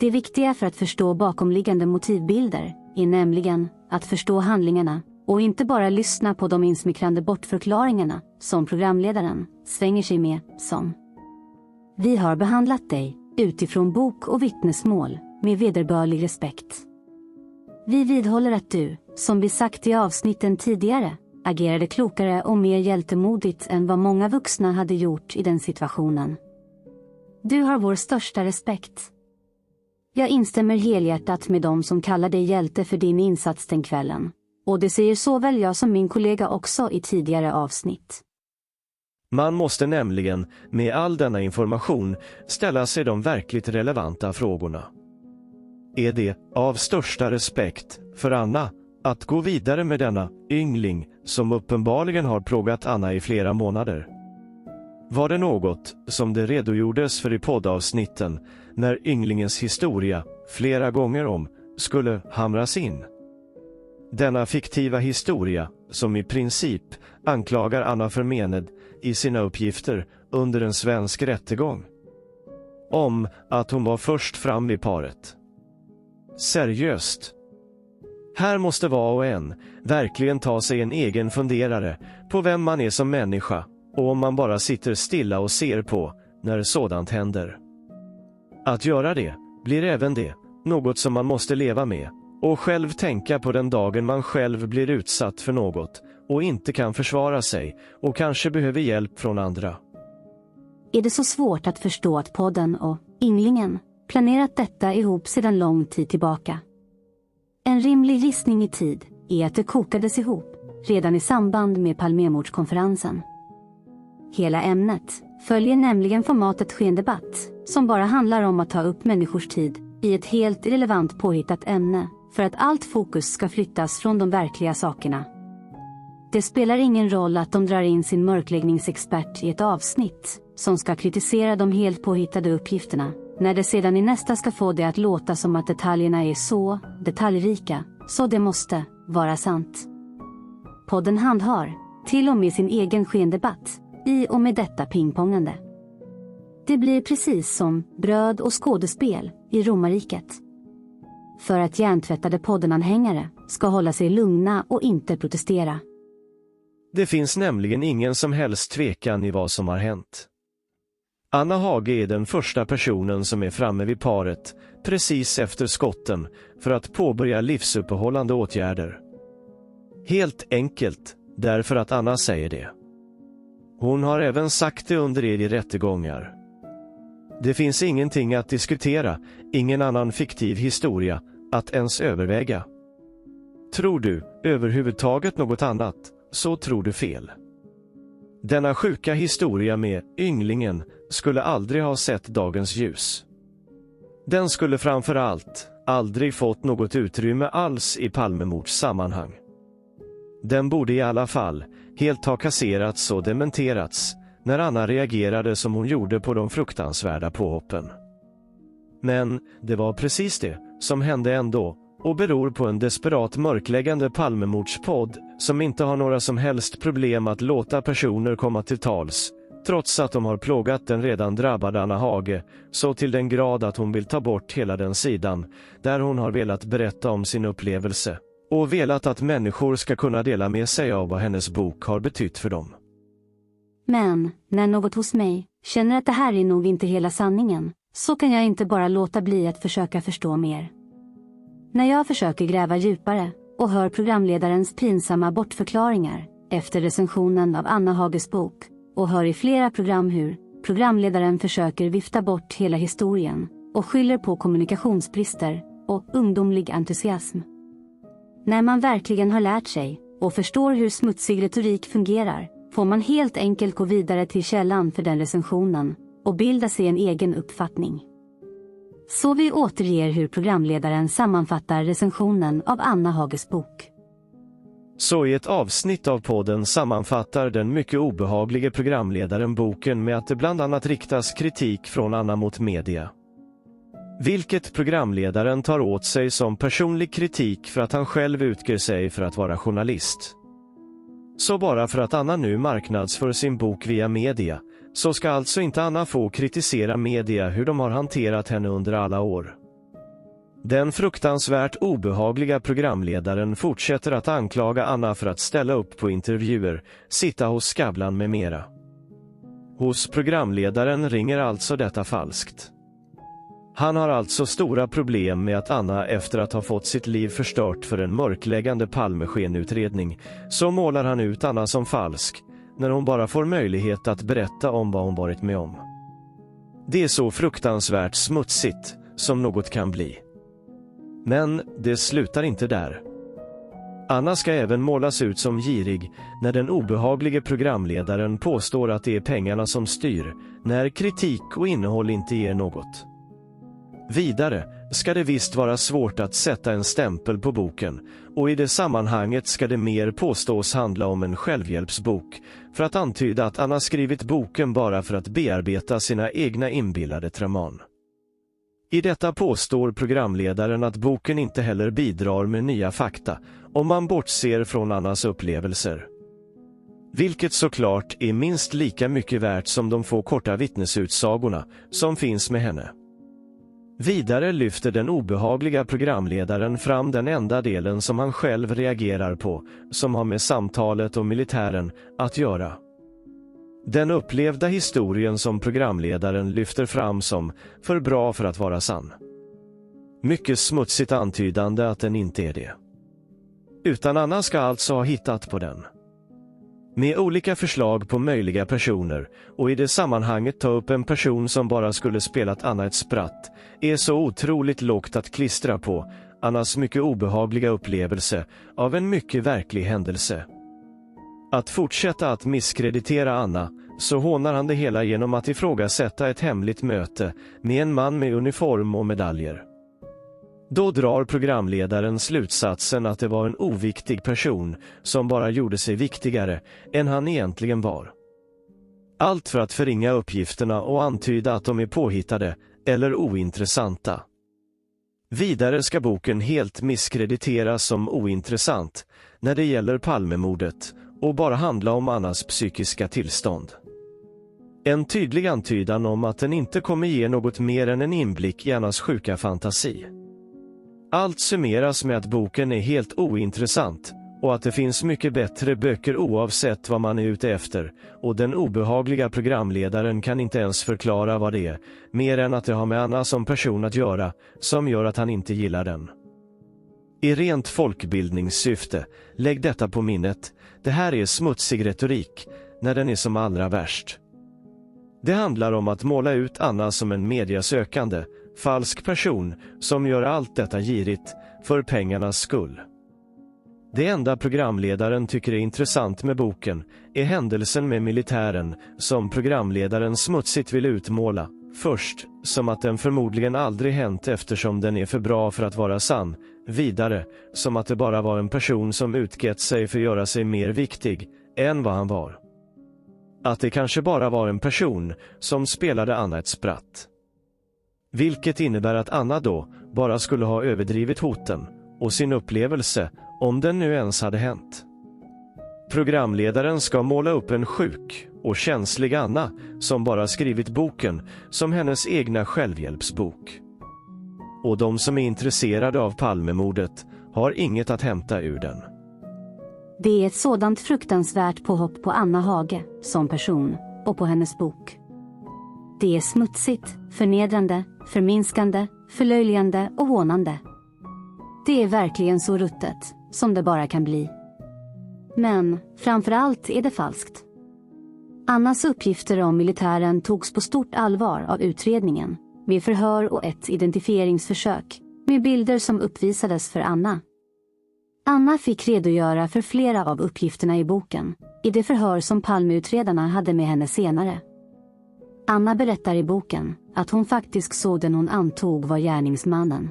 Speaker 13: Det viktiga för att förstå bakomliggande motivbilder är nämligen att förstå handlingarna, och inte bara lyssna på de insmickrande bortförklaringarna som programledaren svänger sig med som. Vi har behandlat dig utifrån bok och vittnesmål med vederbörlig respekt. Vi vidhåller att du, som vi sagt i avsnitten tidigare, agerade klokare och mer hjältemodigt än vad många vuxna hade gjort i den situationen. Du har vår största respekt. Jag instämmer helhjärtat med dem som kallar dig hjälte för din insats den kvällen. Och det säger såväl jag som min kollega också i tidigare avsnitt.
Speaker 5: Man måste nämligen, med all denna information, ställa sig de verkligt relevanta frågorna. Är det av största respekt för Anna att gå vidare med denna yngling som uppenbarligen har plågat Anna i flera månader? Var det något som det redogjordes för i poddavsnitten när ynglingens historia flera gånger om skulle hamras in? Denna fiktiva historia, som i princip anklagar Anna för mened i sina uppgifter under en svensk rättegång. Om att hon var först fram i paret. Seriöst. Här måste var och en verkligen ta sig en egen funderare på vem man är som människa, och om man bara sitter stilla och ser på när sådant händer. Att göra det blir även det något som man måste leva med, och själv tänka på den dagen man själv blir utsatt för något och inte kan försvara sig och kanske behöver hjälp från andra.
Speaker 13: Är det så svårt att förstå att podden och ynglingen planerat detta ihop sedan lång tid tillbaka? En rimlig gissning i tid är att det kokades ihop redan i samband med Palmemordskonferensen. Hela ämnet följer nämligen formatet skendebatt, som bara handlar om att ta upp människors tid i ett helt irrelevant påhittat ämne för att allt fokus ska flyttas från de verkliga sakerna. Det spelar ingen roll att de drar in sin mörkläggningsexpert i ett avsnitt som ska kritisera de helt påhittade uppgifterna, när det sedan i nästa ska få det att låta som att detaljerna är så detaljrika, så det måste vara sant. Podden handhar till och med sin egen skendebatt i och med detta pingpongande. Det blir precis som bröd och skådespel i romarriket. För att hjärntvättade poddenanhängare ska hålla sig lugna och inte protestera.
Speaker 5: Det finns nämligen ingen som helst tvekan i vad som har hänt. Anna Hage är den första personen som är framme vid paret precis efter skotten för att påbörja livsuppehållande åtgärder. Helt enkelt därför att Anna säger det. Hon har även sagt det under i rättegångar. Det finns ingenting att diskutera, ingen annan fiktiv historia att ens överväga. Tror du överhuvudtaget något annat, så tror du fel. Denna sjuka historia med ynglingen skulle aldrig ha sett dagens ljus. Den skulle framför allt aldrig fått något utrymme alls i Palmemords sammanhang. Den borde i alla fall helt ha kasserats och dementerats när Anna reagerade som hon gjorde på de fruktansvärda påhoppen. Men det var precis det som hände ändå, och beror på en desperat mörkläggande Palmemordspodd som inte har några som helst problem att låta personer komma till tals trots att de har plågat den redan drabbade Anna Hage så till den grad att hon vill ta bort hela den sidan där hon har velat berätta om sin upplevelse och velat att människor ska kunna dela med sig av vad hennes bok har betytt för dem.
Speaker 13: Men, när något hos mig känner att det här är nog inte hela sanningen, så kan jag inte bara låta bli att försöka förstå mer. När jag försöker gräva djupare och hör programledarens pinsamma bortförklaringar efter recensionen av Anna Hages bok och hör i flera program hur programledaren försöker vifta bort hela historien och skyller på kommunikationsbrister och ungdomlig entusiasm. När man verkligen har lärt sig och förstår hur smutsig retorik fungerar, får man helt enkelt gå vidare till källan för den recensionen och bilda sig en egen uppfattning. Så vi återger hur programledaren sammanfattar recensionen av Anna Hages bok.
Speaker 5: Så i ett avsnitt av podden sammanfattar den mycket obehagliga programledaren boken med att det bland annat riktas kritik från Anna mot media. Vilket programledaren tar åt sig som personlig kritik för att han själv utger sig för att vara journalist. Så bara för att Anna nu marknadsför sin bok via media, så ska alltså inte Anna få kritisera media hur de har hanterat henne under alla år. Den fruktansvärt obehagliga programledaren fortsätter att anklaga Anna för att ställa upp på intervjuer, sitta hos Skavlan med mera. Hos programledaren ringer alltså detta falskt. Han har alltså stora problem med att Anna efter att ha fått sitt liv förstört för en mörkläggande Palmeskenutredning, så målar han ut Anna som falsk, när hon bara får möjlighet att berätta om vad hon varit med om. Det är så fruktansvärt smutsigt som något kan bli. Men det slutar inte där. Anna ska även målas ut som girig när den obehaglige programledaren påstår att det är pengarna som styr, när kritik och innehåll inte ger något. Vidare ska det visst vara svårt att sätta en stämpel på boken, och i det sammanhanget ska det mer påstås handla om en självhjälpsbok, för att antyda att Anna skrivit boken bara för att bearbeta sina egna inbillade trauman. I detta påstår programledaren att boken inte heller bidrar med nya fakta, om man bortser från Annas upplevelser. Vilket såklart är minst lika mycket värt som de få korta vittnesutsagorna som finns med henne. Vidare lyfter den obehagliga programledaren fram den enda delen som han själv reagerar på, som har med samtalet och militären att göra. Den upplevda historien som programledaren lyfter fram som för bra för att vara sann. Mycket smutsigt antydande att den inte är det. Utan Anna ska alltså ha hittat på den. Med olika förslag på möjliga personer, och i det sammanhanget ta upp en person som bara skulle spelat Anna ett spratt, är så otroligt lågt att klistra på Annas mycket obehagliga upplevelse av en mycket verklig händelse. Att fortsätta att misskreditera Anna, så hånar han det hela genom att ifrågasätta ett hemligt möte med en man med uniform och medaljer. Då drar programledaren slutsatsen att det var en oviktig person som bara gjorde sig viktigare än han egentligen var. Allt för att förringa uppgifterna och antyda att de är påhittade eller ointressanta. Vidare ska boken helt misskrediteras som ointressant när det gäller Palmemordet och bara handla om Annas psykiska tillstånd. En tydlig antydan om att den inte kommer ge något mer än en inblick i Annas sjuka fantasi. Allt summeras med att boken är helt ointressant och att det finns mycket bättre böcker oavsett vad man är ute efter, och den obehagliga programledaren kan inte ens förklara vad det är, mer än att det har med Anna som person att göra, som gör att han inte gillar den. I rent folkbildningssyfte, lägg detta på minnet, det här är smutsig retorik, när den är som allra värst. Det handlar om att måla ut Anna som en mediasökande, falsk person som gör allt detta girigt för pengarnas skull. Det enda programledaren tycker är intressant med boken är händelsen med militären som programledaren smutsigt vill utmåla, först som att den förmodligen aldrig hänt eftersom den är för bra för att vara sann, vidare som att det bara var en person som utgett sig för att göra sig mer viktig än vad han var. Att det kanske bara var en person som spelade Anna ett spratt. Vilket innebär att Anna då bara skulle ha överdrivit hoten och sin upplevelse, om den nu ens hade hänt. Programledaren ska måla upp en sjuk och känslig Anna som bara skrivit boken som hennes egna självhjälpsbok. Och de som är intresserade av Palmemordet har inget att hämta ur den.
Speaker 13: Det är ett sådant fruktansvärt påhopp på Anna Hage som person och på hennes bok. Det är smutsigt, förnedrande, förminskande, förlöjligande och hånande. Det är verkligen så ruttet som det bara kan bli. Men framförallt är det falskt. Annas uppgifter om militären togs på stort allvar av utredningen, med förhör och ett identifieringsförsök, med bilder som uppvisades för Anna. Anna fick redogöra för flera av uppgifterna i boken, i det förhör som Palmeutredarna hade med henne senare. Anna berättar i boken att hon faktiskt såg den hon antog var gärningsmannen.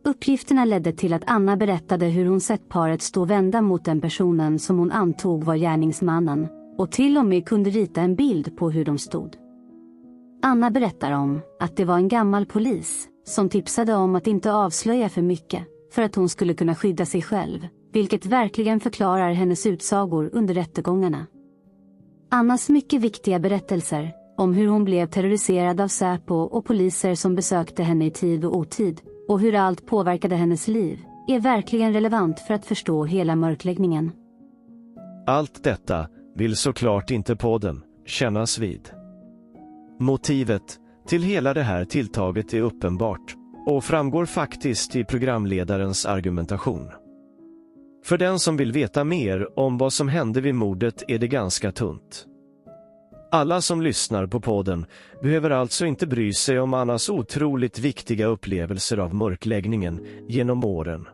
Speaker 13: Uppgifterna ledde till att Anna berättade hur hon sett paret stå vända mot den personen som hon antog var gärningsmannen och till och med kunde rita en bild på hur de stod. Anna berättar om att det var en gammal polis som tipsade om att inte avslöja för mycket för att hon skulle kunna skydda sig själv, vilket verkligen förklarar hennes utsagor under rättegångarna. Annas mycket viktiga berättelser om hur hon blev terroriserad av Säpo och poliser som besökte henne i tid och otid och hur allt påverkade hennes liv är verkligen relevant för att förstå hela mörkläggningen.
Speaker 5: Allt detta vill såklart inte podden kännas vid. Motivet till hela det här tilltaget är uppenbart och framgår faktiskt i programledarens argumentation. För den som vill veta mer om vad som hände vid mordet är det ganska tunt. Alla som lyssnar på podden behöver alltså inte bry sig om Annas otroligt viktiga upplevelser av mörkläggningen genom åren.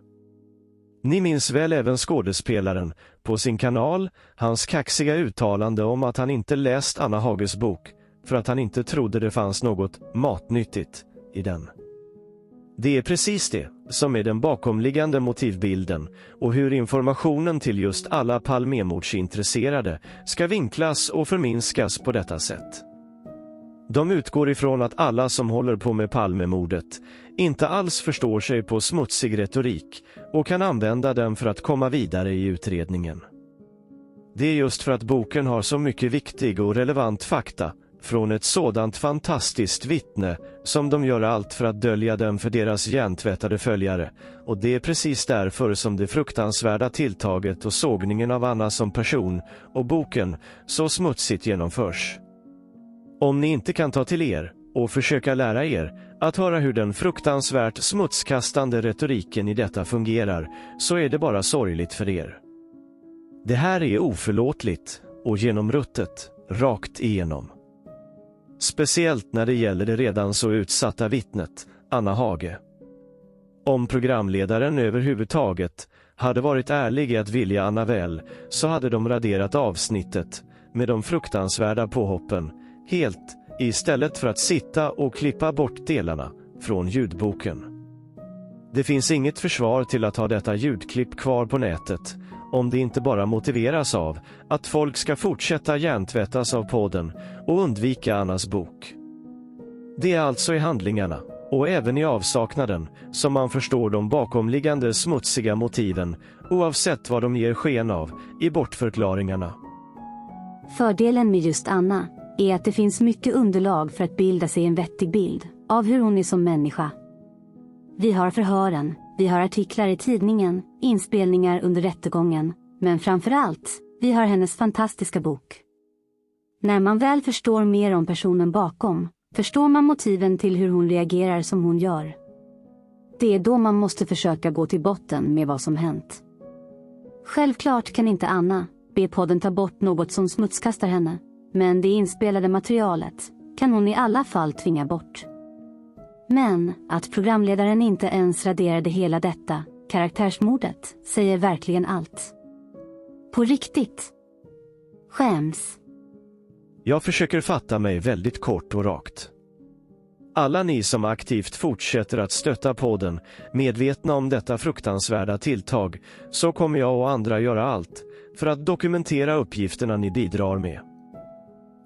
Speaker 5: Ni minns väl även skådespelaren på sin kanal, hans kaxiga uttalande om att han inte läst Anna Hages bok för att han inte trodde det fanns något matnyttigt i den. Det är precis det som är den bakomliggande motivbilden och hur informationen till just alla Palmemordsintresserade ska vinklas och förminskas på detta sätt. De utgår ifrån att alla som håller på med Palmemordet inte alls förstår sig på smutsig retorik och kan använda den för att komma vidare i utredningen. Det är just för att boken har så mycket viktig och relevant fakta från ett sådant fantastiskt vittne som de gör allt för att dölja den för deras hjärntvättade följare, och det är precis därför som det fruktansvärda tilltaget och sågningen av Anna som person och boken så smutsigt genomförs. Om ni inte kan ta till er och försöka lära er att höra hur den fruktansvärt smutskastande retoriken i detta fungerar, så är det bara sorgligt för er. Det här är oförlåtligt och genomruttet, rakt igenom. Speciellt när det gäller det redan så utsatta vittnet, Anna Hage. Om programledaren överhuvudtaget hade varit ärlig i att vilja Anna väl, så hade de raderat avsnittet med de fruktansvärda påhoppen helt, istället för att sitta och klippa bort delarna från ljudboken. Det finns inget försvar till att ha detta ljudklipp kvar på nätet, om det inte bara motiveras av att folk ska fortsätta hjärntvättas av podden och undvika Annas bok. Det är alltså i handlingarna, och även i avsaknaden, som man förstår de bakomliggande smutsiga motiven, oavsett vad de ger sken av i bortförklaringarna.
Speaker 13: Fördelen med just Anna är att det finns mycket underlag för att bilda sig en vettig bild av hur hon är som människa. Vi har förhören, vi har artiklar i tidningen, inspelningar under rättegången, men framförallt, vi har hennes fantastiska bok. När man väl förstår mer om personen bakom, förstår man motiven till hur hon reagerar som hon gör. Det är då man måste försöka gå till botten med vad som hänt. Självklart kan inte Anna be podden ta bort något som smutskastar henne, men det inspelade materialet kan hon i alla fall tvinga bort. Men att programledaren inte ens raderade hela detta karaktärsmordet säger verkligen allt. På riktigt. Skäms.
Speaker 5: Jag försöker fatta mig väldigt kort och rakt. Alla ni som aktivt fortsätter att stötta podden, medvetna om detta fruktansvärda tilltag, så kommer jag och andra göra allt för att dokumentera uppgifterna ni bidrar med.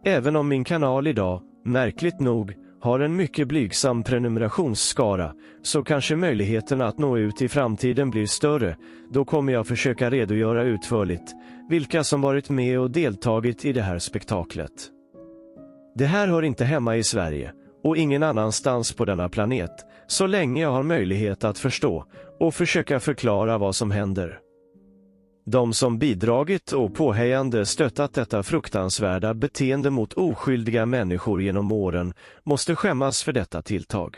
Speaker 5: Även om min kanal idag, märkligt nog, har en mycket blygsam prenumerationsskara, så kanske möjligheterna att nå ut i framtiden blir större. Då kommer jag försöka redogöra utförligt vilka som varit med och deltagit i det här spektaklet. Det här hör inte hemma i Sverige och ingen annanstans på denna planet, så länge jag har möjlighet att förstå och försöka förklara vad som händer. De som bidragit och påhejande stöttat detta fruktansvärda beteende mot oskyldiga människor genom åren måste skämmas för detta tilltag.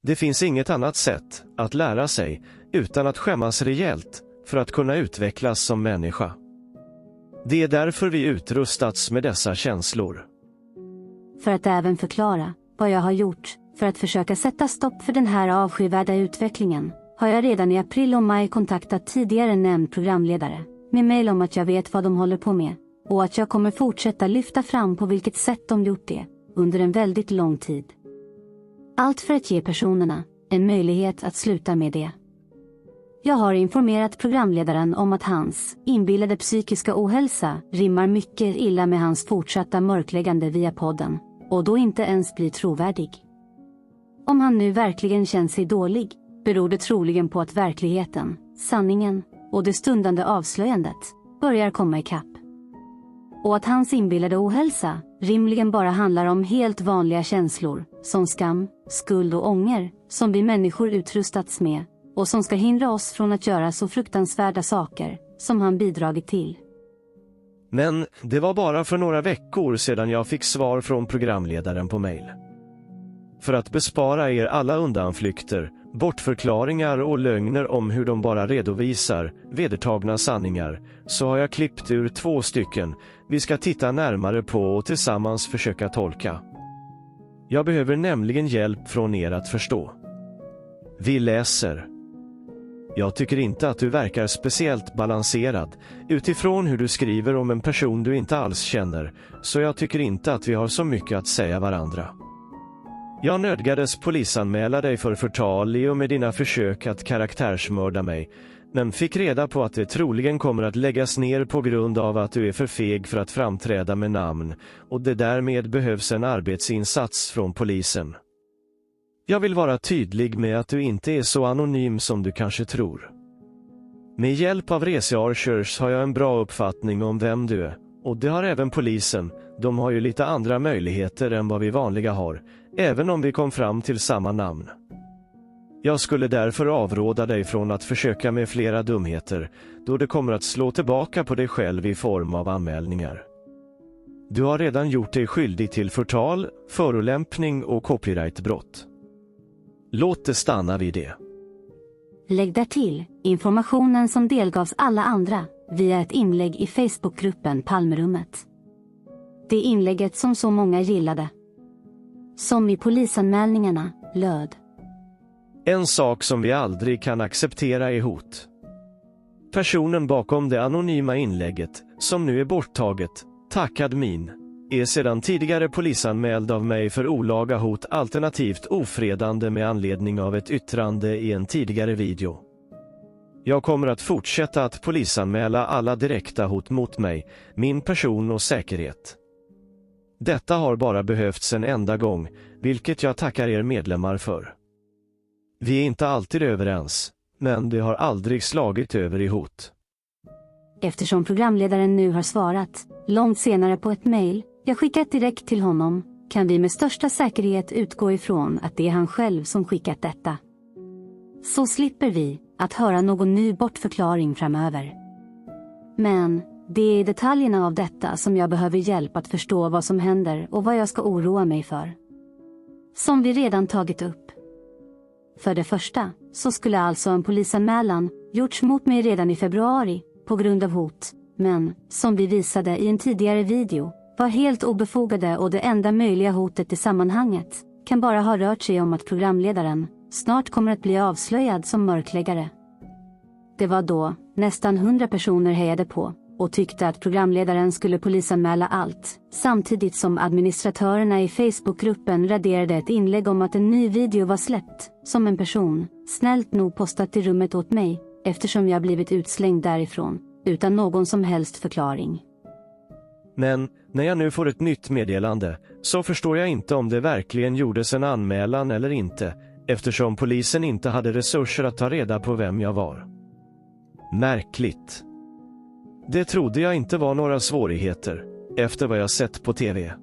Speaker 5: Det finns inget annat sätt att lära sig utan att skämmas rejält för att kunna utvecklas som människa. Det är därför vi utrustats med dessa känslor.
Speaker 13: För att även förklara vad jag har gjort för att försöka sätta stopp för den här avskyvärda utvecklingen, har jag redan i april och maj kontaktat tidigare nämnd programledare med mejl om att jag vet vad de håller på med och att jag kommer fortsätta lyfta fram på vilket sätt de gjort det under en väldigt lång tid. Allt för att ge personerna en möjlighet att sluta med det. Jag har informerat programledaren om att hans inbillade psykiska ohälsa rimmar mycket illa med hans fortsatta mörkläggande via podden och då inte ens blir trovärdig. Om han nu verkligen känner sig dålig, beror det troligen på att verkligheten, sanningen och det stundande avslöjandet börjar komma ikapp. Och att hans inbillade ohälsa rimligen bara handlar om helt vanliga känslor som skam, skuld och ånger som vi människor utrustats med och som ska hindra oss från att göra så fruktansvärda saker som han bidragit till.
Speaker 5: Men det var bara för några veckor sedan jag fick svar från programledaren på mejl. För att bespara er alla undanflykter, bortförklaringar och lögner om hur de bara redovisar vedertagna sanningar, så har jag klippt ur 2 stycken vi ska titta närmare på och tillsammans försöka tolka. Jag behöver nämligen hjälp från er att förstå. Vi läser. Jag tycker inte att du verkar speciellt balanserad utifrån hur du skriver om en person du inte alls känner, så jag tycker inte att vi har så mycket att säga varandra. Jag nödgades polisanmäla dig för förtal i och med dina försök att karaktärsmörda mig, men fick reda på att det troligen kommer att läggas ner på grund av att du är för feg för att framträda med namn, och det därmed behövs en arbetsinsats från polisen. Jag vill vara tydlig med att du inte är så anonym som du kanske tror. Med hjälp av researchers har jag en bra uppfattning om vem du är, och det har även polisen. De har ju lite andra möjligheter än vad vi vanliga har, även om vi kom fram till samma namn. Jag skulle därför avråda dig från att försöka med flera dumheter, då det kommer att slå tillbaka på dig själv i form av anmälningar. Du har redan gjort dig skyldig till förtal, förolämpning och copyrightbrott. Låt det stanna vid det.
Speaker 13: Lägg där till informationen som delgavs alla andra via ett inlägg i Facebookgruppen Palmerummet. Det inlägget som så många gillade. Som i polisanmälningarna löd.
Speaker 5: En sak som vi aldrig kan acceptera är hot. Personen bakom det anonyma inlägget, som nu är borttaget, tackadmin, är sedan tidigare polisanmäld av mig för olaga hot alternativt ofredande med anledning av ett yttrande i en tidigare video. Jag kommer att fortsätta att polisanmäla alla direkta hot mot mig, min person och säkerhet. Detta har bara behövts en enda gång, vilket jag tackar er medlemmar för. Vi är inte alltid överens, men det har aldrig slagit över i hot.
Speaker 13: Eftersom programledaren nu har svarat, långt senare på ett mejl jag skickat direkt till honom, kan vi med största säkerhet utgå ifrån att det är han själv som skickat detta. Så slipper vi att höra någon ny bortförklaring framöver. Men det är i detaljerna av detta som jag behöver hjälp att förstå vad som händer och vad jag ska oroa mig för. Som vi redan tagit upp. För det första så skulle alltså en polisanmälan gjorts mot mig redan i februari på grund av hot, men som vi visade i en tidigare video var helt obefogade och det enda möjliga hotet i sammanhanget kan bara ha rört sig om att programledaren snart kommer att bli avslöjad som mörkläggare. Det var då nästan 100 personer hejade på och tyckte att programledaren skulle polisanmäla allt, samtidigt som administratörerna i Facebookgruppen raderade ett inlägg om att en ny video var släppt, som en person snällt nog postat i rummet åt mig, eftersom jag blivit utslängd därifrån, utan någon som helst förklaring.
Speaker 5: Men När jag nu får ett nytt meddelande så förstår jag inte om det verkligen gjordes en anmälan eller inte, eftersom polisen inte hade resurser att ta reda på vem jag var. Märkligt. Det trodde jag inte var några svårigheter, efter vad jag sett på TV.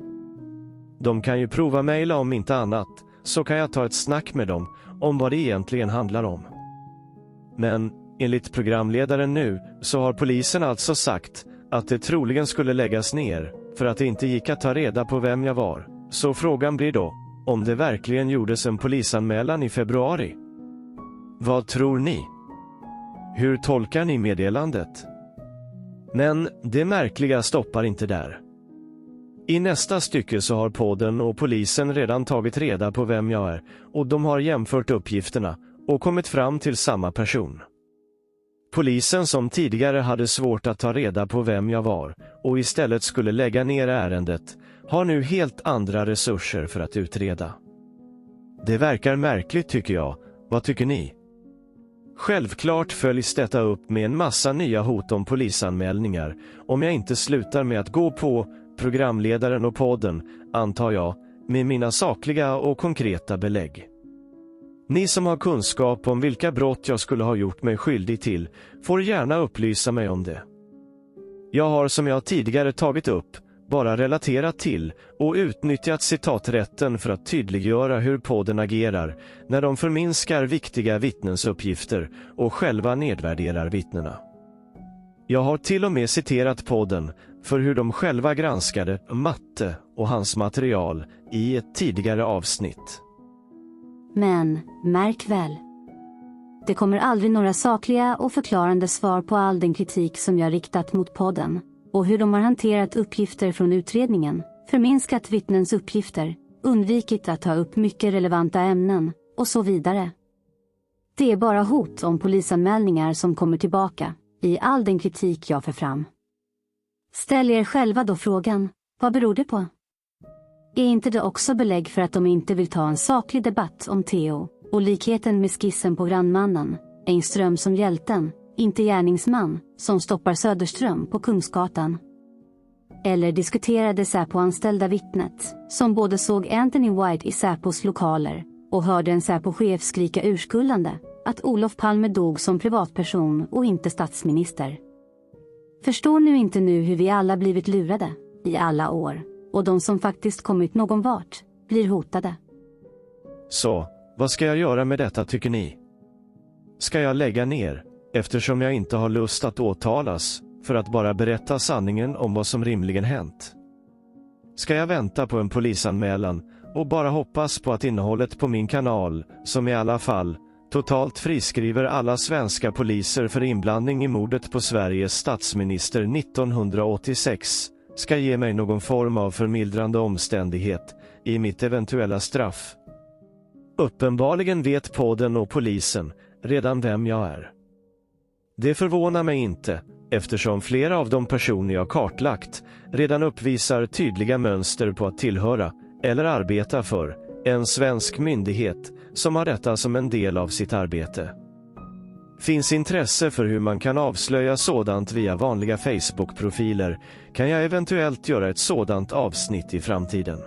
Speaker 5: De kan ju prova mejla om inte annat, så kan jag ta ett snack med dem om vad det egentligen handlar om. Men enligt programledaren nu så har polisen alltså sagt att det troligen skulle läggas ner för att det inte gick att ta reda på vem jag var. Så frågan blir då om det verkligen gjordes en polisanmälan i februari. Vad tror ni? Hur tolkar ni meddelandet? Men det märkliga stoppar inte där. I nästa stycke så har podden och polisen redan tagit reda på vem jag är och de har jämfört uppgifterna och kommit fram till samma person. Polisen som tidigare hade svårt att ta reda på vem jag var och istället skulle lägga ner ärendet har nu helt andra resurser för att utreda. Det verkar märkligt tycker jag. Vad tycker ni? Självklart följs detta upp med en massa nya hot om polisanmälningar om jag inte slutar med att gå på programledaren och podden, antar jag, med mina sakliga och konkreta belägg. Ni som har kunskap om vilka brott jag skulle ha gjort mig skyldig till får gärna upplysa mig om det. Jag har som jag tidigare tagit upp bara relaterat till och utnyttjat citaträtten för att tydliggöra hur podden agerar när de förminskar viktiga vittnesuppgifter och själva nedvärderar vittnena. Jag har till och med citerat podden för hur de själva granskade Matte och hans material i ett tidigare avsnitt.
Speaker 13: Men, märk väl. Det kommer aldrig några sakliga och förklarande svar på all den kritik som jag riktat mot podden och hur de har hanterat uppgifter från utredningen, förminskat vittnens uppgifter, undvikit att ta upp mycket relevanta ämnen och så vidare. Det är bara hot om polisanmälningar som kommer tillbaka i all den kritik jag för fram. Ställ er själva då frågan, vad beror det på? Är inte det också belägg för att de inte vill ta en saklig debatt om Theo och likheten med skissen på grannmannen, Engström som hjälten, inte gärningsman, som stoppar Söderström på Kungsgatan? Eller diskuterade Säpo-anställda vittnet, som både såg Anthony White i Säpos lokaler och hörde en Säpo-chef skrika urskullande att Olof Palme dog som privatperson och inte statsminister. Förstår nu inte hur vi alla blivit lurade i alla år och de som faktiskt kommit någon vart blir hotade?
Speaker 5: Så, vad ska jag göra med detta tycker ni? Ska jag lägga ner, eftersom jag inte har lust att åtalas, för att bara berätta sanningen om vad som rimligen hänt? Ska jag vänta på en polisanmälan och bara hoppas på att innehållet på min kanal, som i alla fall totalt friskriver alla svenska poliser för inblandning i mordet på Sveriges statsminister 1986, ska ge mig någon form av förmildrande omständighet i mitt eventuella straff? Uppenbarligen vet podden och polisen redan vem jag är. Det förvånar mig inte, eftersom flera av de personer jag kartlagt redan uppvisar tydliga mönster på att tillhöra eller arbeta för en svensk myndighet som har detta som en del av sitt arbete. Finns intresse för hur man kan avslöja sådant via vanliga Facebook-profiler kan jag eventuellt göra ett sådant avsnitt i framtiden.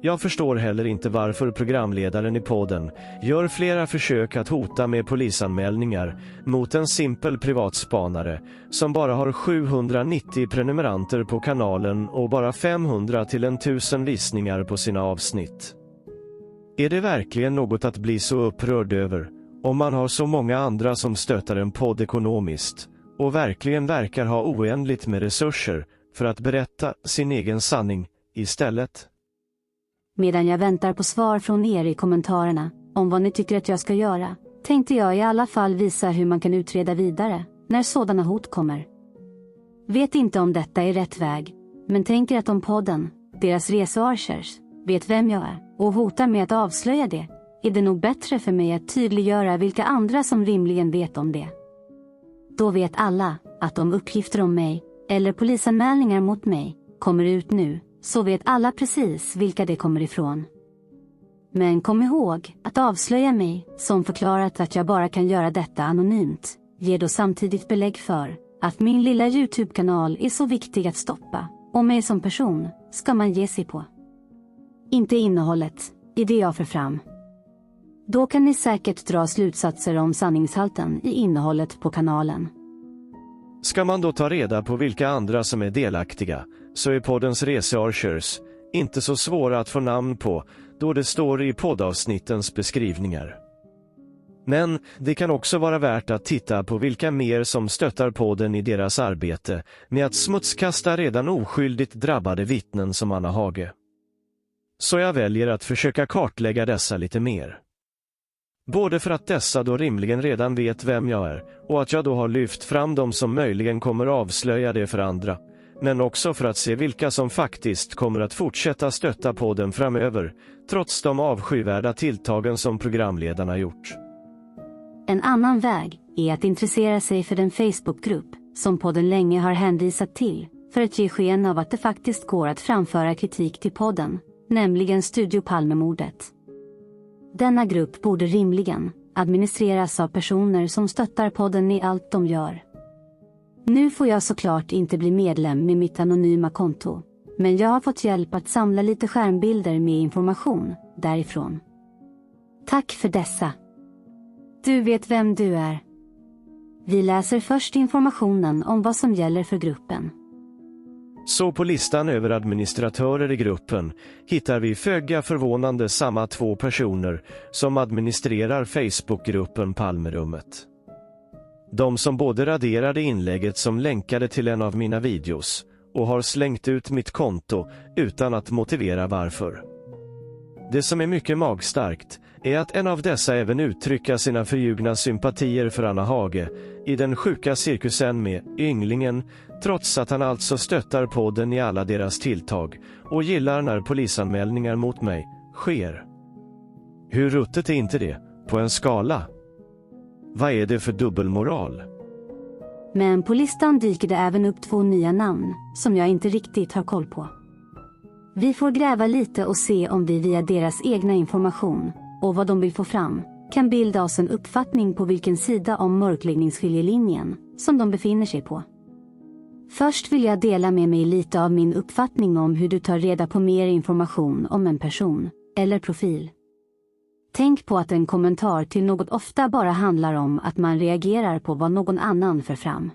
Speaker 5: Jag förstår heller inte varför programledaren i podden gör flera försök att hota med polisanmälningar mot en simpel privatspanare som bara har 790 prenumeranter på kanalen och bara 500 till 1000 visningar på sina avsnitt. Är det verkligen något att bli så upprörd över om man har så många andra som stöttar en podd ekonomiskt och verkligen verkar ha oändligt med resurser för att berätta sin egen sanning istället?
Speaker 13: Medan jag väntar på svar från er i kommentarerna om vad ni tycker att jag ska göra, tänkte jag i alla fall visa hur man kan utreda vidare när sådana hot kommer. Vet inte om detta är rätt väg, men tänker att om podden, deras researchers, vet vem jag är och hotar med att avslöja det, är det nog bättre för mig att tydliggöra vilka andra som rimligen vet om det. Då vet alla att om uppgifter om mig eller polisanmälningar mot mig kommer ut nu, så vet alla precis vilka det kommer ifrån. Men kom ihåg att avslöja mig, som förklarat att jag bara kan göra detta anonymt, ger då samtidigt belägg för att min lilla YouTube-kanal är så viktig att stoppa Och mig som person ska man ge sig på. Inte innehållet i det jag för fram. Då kan ni säkert dra slutsatser om sanningshalten i innehållet på kanalen.
Speaker 5: Ska man då ta reda på vilka andra som är delaktiga, så är poddens researchers inte så svåra att få namn på, då det står i poddavsnittens beskrivningar. Men det kan också vara värt att titta på vilka mer som stöttar podden i deras arbete med att smutskasta redan oskyldigt drabbade vittnen som Anna Hage. Så jag väljer att försöka kartlägga dessa lite mer. Både för att dessa då rimligen redan vet vem jag är och att jag då har lyft fram dem som möjligen kommer avslöja det för andra, men också för att se vilka som faktiskt kommer att fortsätta stötta podden framöver, trots de avskyvärda tilltagen som programledarna gjort.
Speaker 13: En annan väg är att intressera sig för den Facebookgrupp som podden länge har hänvisat till för att ge sken av att det faktiskt går att framföra kritik till podden, nämligen Studio Palmemordet. Denna grupp borde rimligen administreras av personer som stöttar podden i allt de gör. Nu får jag såklart inte bli medlem med mitt anonyma konto, men jag har fått hjälp att samla lite skärmbilder med information därifrån. Tack för dessa. Du vet vem du är. Vi läser först informationen om vad som gäller för gruppen.
Speaker 5: Så på listan över administratörer i gruppen hittar vi föga förvånande samma 2 personer som administrerar Facebookgruppen Palmerummet. De som både raderade inlägget som länkade till en av mina videos och har slängt ut mitt konto utan att motivera varför. Det som är mycket magstarkt är att en av dessa även uttrycker sina förljugna sympatier för Anna Hage i den sjuka cirkusen med Ynglingen, trots att han alltså stöttar podden i alla deras tilltag och gillar när polisanmälningar mot mig sker. Hur ruttet är inte det, på en skala? Vad är det för dubbelmoral?
Speaker 13: Men på listan dyker det även upp 2 nya namn som jag inte riktigt har koll på. Vi får gräva lite och se om vi via deras egna information och vad de vill få fram kan bilda oss en uppfattning på vilken sida om mörkläggningsskiljelinjen som de befinner sig på. Först vill jag dela med mig lite av min uppfattning om hur du tar reda på mer information om en person eller profil. Tänk på att en kommentar till något ofta bara handlar om att man reagerar på vad någon annan för fram.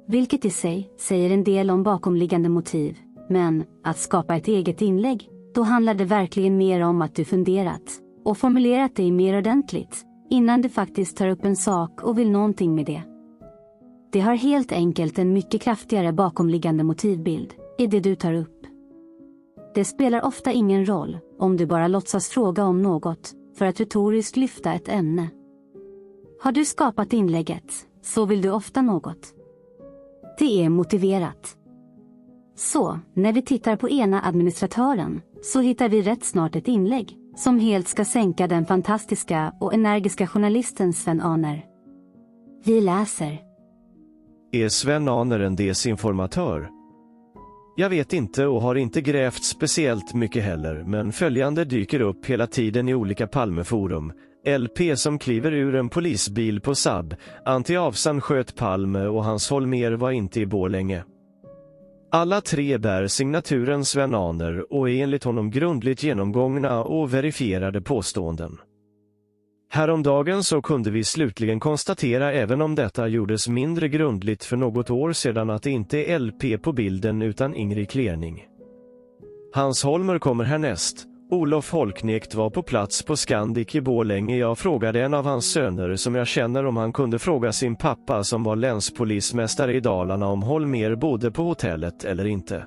Speaker 13: Vilket i sig säger en del om bakomliggande motiv, men att skapa ett eget inlägg, då handlar det verkligen mer om att du funderat och formulerat dig mer ordentligt innan du faktiskt tar upp en sak och vill någonting med det. Det har helt enkelt en mycket kraftigare bakomliggande motivbild i det du tar upp. Det spelar ofta ingen roll om du bara låtsas fråga om något för att retoriskt lyfta ett ämne. Har du skapat inlägget så vill du ofta något. Det är motiverat. Så, när vi tittar på ena administratören så hittar vi rätt snart ett inlägg som helt ska sänka den fantastiska och energiska journalisten Sven Aner. Vi läser.
Speaker 5: Är Sven Aner en desinformatör? Jag vet inte och har inte grävt speciellt mycket heller, men följande dyker upp hela tiden i olika Palmeforum. LP som kliver ur en polisbil på Saab, Anti-Avsan sköt Palme och Hans Holmér var inte i Borlänge. Alla 3 bär signaturen Sven Aner och är enligt honom grundligt genomgångna och verifierade påståenden. Häromdagen så kunde vi slutligen konstatera, även om detta gjordes mindre grundligt för något år sedan, att det inte är LP på bilden utan Ingrid Klerning. Hans Holmer kommer härnäst. Olof Holknekt var på plats på Scandic i Borlänge. Jag frågade en av hans söner som jag känner om han kunde fråga sin pappa som var länspolismästare i Dalarna om Holmér bodde på hotellet eller inte.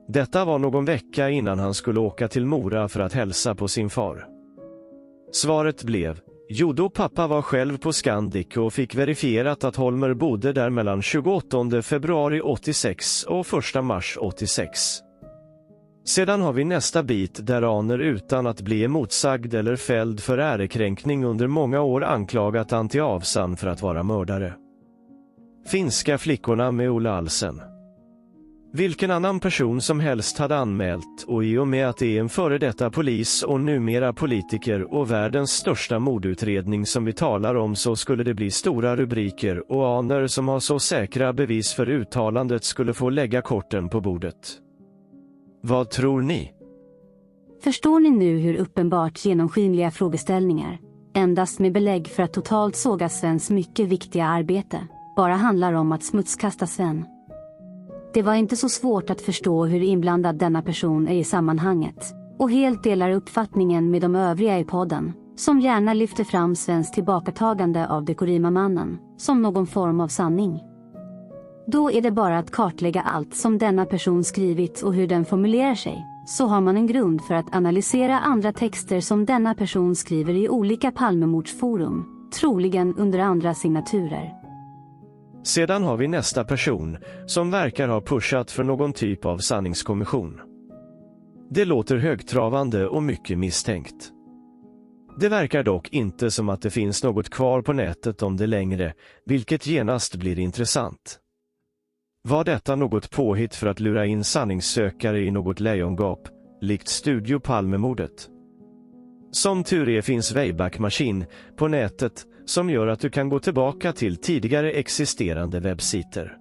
Speaker 5: Detta var någon vecka innan han skulle åka till Mora för att hälsa på sin far. Svaret blev, jo då pappa var själv på Scandic och fick verifierat att Holmer bodde där mellan 28 februari 86 och 1 mars 86. Sedan har vi nästa bit där Aner utan att bli emotsagd eller fälld för ärekränkning under många år anklagat Anti-Avsan för att vara mördare. Finska flickorna med Ola Alsen. Vilken annan person som helst hade anmält, och i och med att det är en före detta polis och numera politiker och världens största mordutredning som vi talar om, så skulle det bli stora rubriker och aner som har så säkra bevis för uttalandet skulle få lägga korten på bordet. Vad tror ni?
Speaker 13: Förstår ni nu hur uppenbart genomskinliga frågeställningar, endast med belägg för att totalt såga Svens mycket viktiga arbete, bara handlar om att smutskasta Sven? Det var inte så svårt att förstå hur inblandad denna person är i sammanhanget, och helt delar uppfattningen med de övriga i podden, som gärna lyfter fram Svens tillbakatagande av Dekorima-mannen som någon form av sanning. Då är det bara att kartlägga allt som denna person skrivit och hur den formulerar sig, så har man en grund för att analysera andra texter som denna person skriver i olika Palmemordsforum, troligen under andra signaturer.
Speaker 5: Sedan har vi nästa person som verkar ha pushat för någon typ av sanningskommission. Det låter högtravande och mycket misstänkt. Det verkar dock inte som att det finns något kvar på nätet om det längre, vilket genast blir intressant. Var detta något påhitt för att lura in sanningssökare i något lejongap, likt Studio Palmemordet? Som tur är finns Wayback Machine på nätet som gör att du kan gå tillbaka till tidigare existerande webbsidor.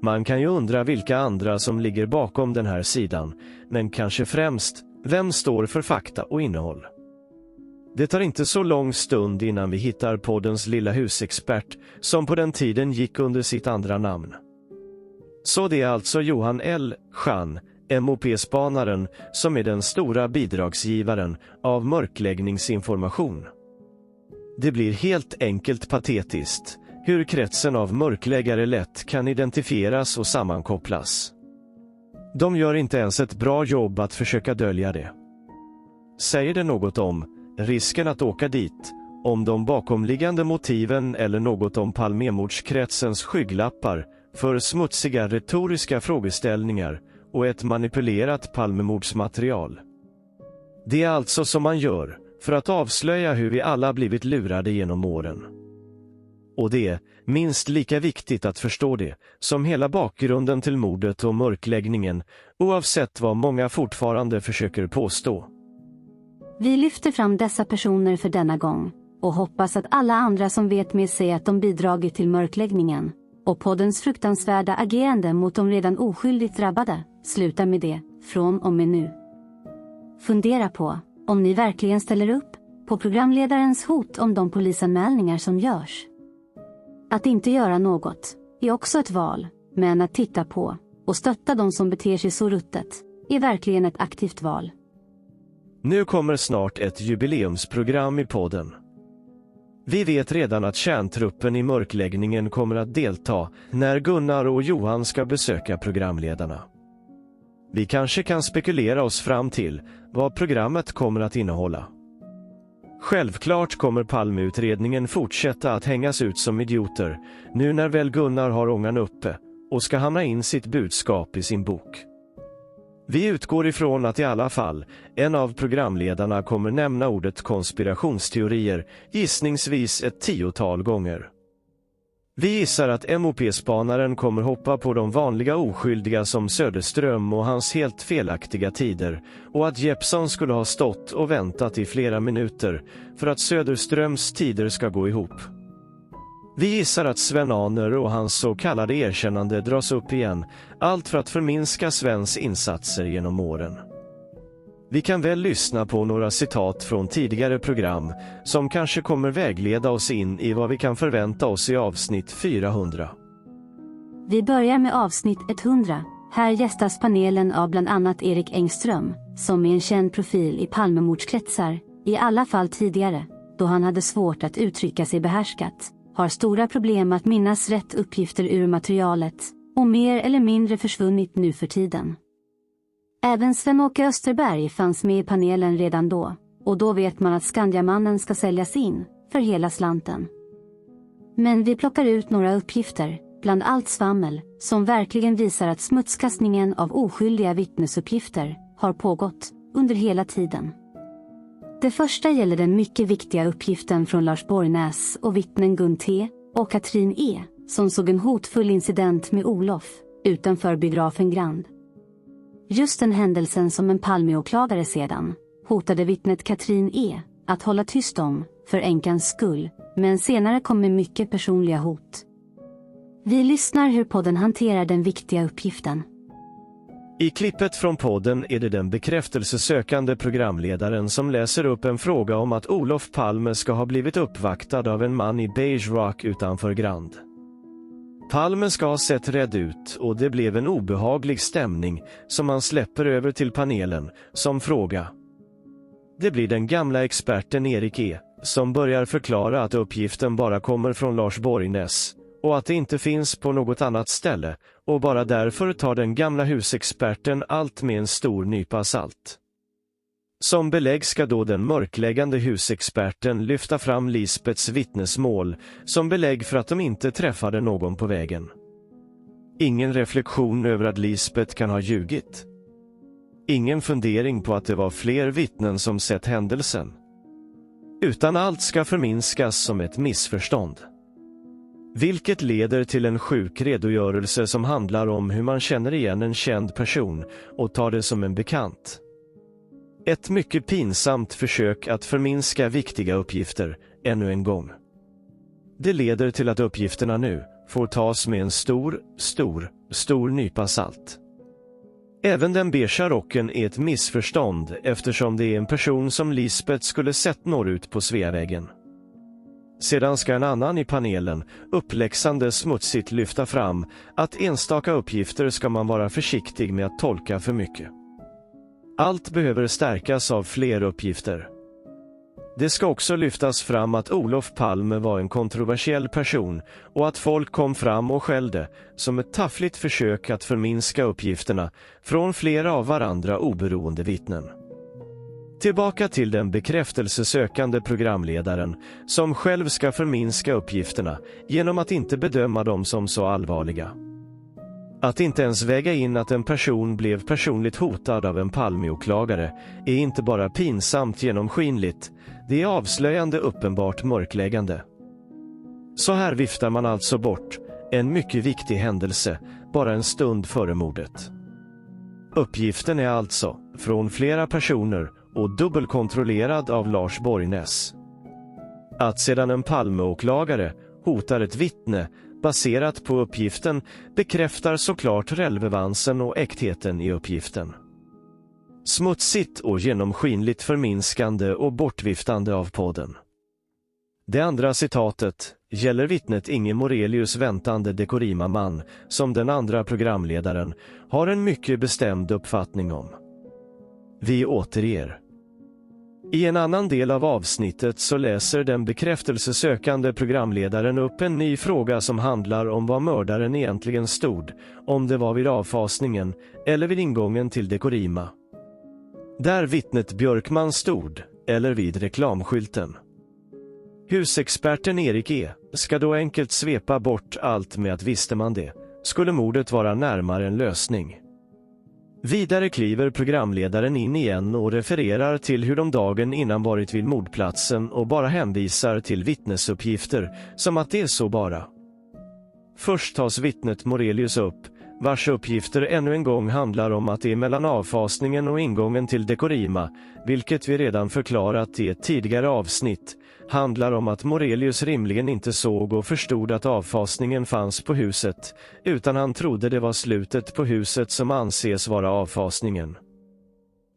Speaker 5: Man kan ju undra vilka andra som ligger bakom den här sidan, men kanske främst, vem står för fakta och innehåll? Det tar inte så lång stund innan vi hittar poddens lilla husexpert som på den tiden gick under sitt andra namn. Så det är alltså Johan L. Schan, MOP-spanaren, som är den stora bidragsgivaren av mörkläggningsinformation. Det blir helt enkelt patetiskt hur kretsen av mörkläggare lätt kan identifieras och sammankopplas. De gör inte ens ett bra jobb att försöka dölja det. Säger det något om risken att åka dit, om de bakomliggande motiven eller något om Palmemordskretsens skygglappar för smutsiga retoriska frågeställningar och ett manipulerat Palmemordsmaterial? Det är alltså som man gör för att avslöja hur vi alla blivit lurade genom åren. Och det är minst lika viktigt att förstå det som hela bakgrunden till mordet och mörkläggningen, oavsett vad många fortfarande försöker påstå.
Speaker 13: Vi lyfter fram dessa personer för denna gång och hoppas att alla andra som vet med sig att de bidragit till mörkläggningen och poddens fruktansvärda agerande mot de redan oskyldigt drabbade slutar med det från och med nu. Fundera på om ni verkligen ställer upp på programledarens hot om de polisanmälningar som görs. Att inte göra något är också ett val, men att titta på och stötta de som beter sig så ruttet är verkligen ett aktivt val.
Speaker 5: Nu kommer snart ett jubileumsprogram i podden. Vi vet redan att kärntruppen i mörkläggningen kommer att delta när Gunnar och Johan ska besöka programledarna. Vi kanske kan spekulera oss fram till vad programmet kommer att innehålla. Självklart kommer Palmeutredningen fortsätta att hängas ut som idioter nu när väl Gunnar har ångan uppe och ska hamna in sitt budskap i sin bok. Vi utgår ifrån att i alla fall en av programledarna kommer nämna ordet konspirationsteorier gissningsvis ett 10-tal gånger. Vi gissar att MOP-spanaren kommer hoppa på de vanliga oskyldiga som Söderström och hans helt felaktiga tider, och att Jeppsson skulle ha stått och väntat i flera minuter för att Söderströms tider ska gå ihop. Vi gissar att Sven Aner och hans så kallade erkännande dras upp igen, allt för att förminska Svens insatser genom åren. Vi kan väl lyssna på några citat från tidigare program som kanske kommer vägleda oss in i vad vi kan förvänta oss i avsnitt 400.
Speaker 13: Vi börjar med avsnitt 100. Här gästas panelen av bland annat Erik Engström, som är en känd profil i Palmemordskretsar, i alla fall tidigare, då han hade svårt att uttrycka sig behärskat, har stora problem att minnas rätt uppgifter ur materialet, och mer eller mindre försvunnit nu för tiden. Även Sven-Åke Österberg fanns med i panelen redan då, och då vet man att Skandiamannen ska säljas in för hela slanten. Men vi plockar ut några uppgifter, bland allt svammel, som verkligen visar att smutskastningen av oskyldiga vittnesuppgifter har pågått under hela tiden. Det första gäller den mycket viktiga uppgiften från Lars Borgnäs och vittnen Gun T. och Katrin E. som såg en hotfull incident med Olof, utanför biografen Grand. Just den händelsen som en Palmeåklagare sedan hotade vittnet Katrin E. att hålla tyst om för änkans skull, men senare kom med mycket personliga hot. Vi lyssnar hur podden hanterar den viktiga uppgiften.
Speaker 5: I klippet från podden är det den bekräftelsesökande programledaren som läser upp en fråga om att Olof Palme ska ha blivit uppvaktad av en man i Beige Rock utanför Grand. Palme ska ha sett rädd ut och det blev en obehaglig stämning som han släpper över till panelen som fråga. Det blir den gamla experten Erik E. som börjar förklara att uppgiften bara kommer från Lars Borgnäs och att det inte finns på något annat ställe, och bara därför tar den gamla husexperten allt med en stor nypa salt. Som belägg ska då den mörkläggande husexperten lyfta fram Lisbeths vittnesmål som belägg för att de inte träffade någon på vägen. Ingen reflektion över att Lisbeth kan ha ljugit. Ingen fundering på att det var fler vittnen som sett händelsen. Utan allt ska förminskas som ett missförstånd. Vilket leder till en sjuk redogörelse som handlar om hur man känner igen en känd person och tar det som en bekant. Ett mycket pinsamt försök att förminska viktiga uppgifter, ännu en gång. Det leder till att uppgifterna nu får tas med en stor nypa salt. Även den beigea rocken är ett missförstånd eftersom det är en person som Lisbeth skulle sett norrut på Sveavägen. Sedan ska en annan i panelen, uppläxande smutsigt, lyfta fram att enstaka uppgifter ska man vara försiktig med att tolka för mycket. Allt behöver stärkas av fler uppgifter. Det ska också lyftas fram att Olof Palme var en kontroversiell person och att folk kom fram och skällde som ett taffligt försök att förminska uppgifterna från flera av varandra oberoende vittnen. Tillbaka till den bekräftelsesökande programledaren som själv ska förminska uppgifterna genom att inte bedöma dem som så allvarliga. Att inte ens väga in att en person blev personligt hotad av en Palmeåklagare är inte bara pinsamt genomskinligt, det är avslöjande uppenbart mörkläggande. Så här viftar man alltså bort en mycket viktig händelse bara en stund före mordet. Uppgiften är alltså från flera personer och dubbelkontrollerad av Lars Borgnäs. Att sedan en Palmeåklagare hotar ett vittne baserat på uppgiften bekräftar såklart relevansen och äktheten i uppgiften. Smutsigt och genomskinligt förminskande och bortviftande av podden. Det andra citatet gäller vittnet Inge Morelius väntande Dekorima-man som den andra programledaren har en mycket bestämd uppfattning om. Vi återger. I en annan del av avsnittet så läser den bekräftelsesökande programledaren upp en ny fråga som handlar om var mördaren egentligen stod, om det var vid avfasningen eller vid ingången till Dekorima. Där vittnet Björkman stod, eller vid reklamskylten. Husexperten Erik E. ska då enkelt svepa bort allt med att visste man det, skulle mordet vara närmare en lösning. Vidare kliver programledaren in igen och refererar till hur de dagen innan varit vid mordplatsen och bara hänvisar till vittnesuppgifter som att det är så bara. Först tas vittnet Morelius upp, vars uppgifter ännu en gång handlar om att det är mellan avfasningen och ingången till Dekorima, vilket vi redan förklarat i ett tidigare avsnitt, handlar om att Morelius rimligen inte såg och förstod att avfasningen fanns på huset, utan han trodde det var slutet på huset som anses vara avfasningen.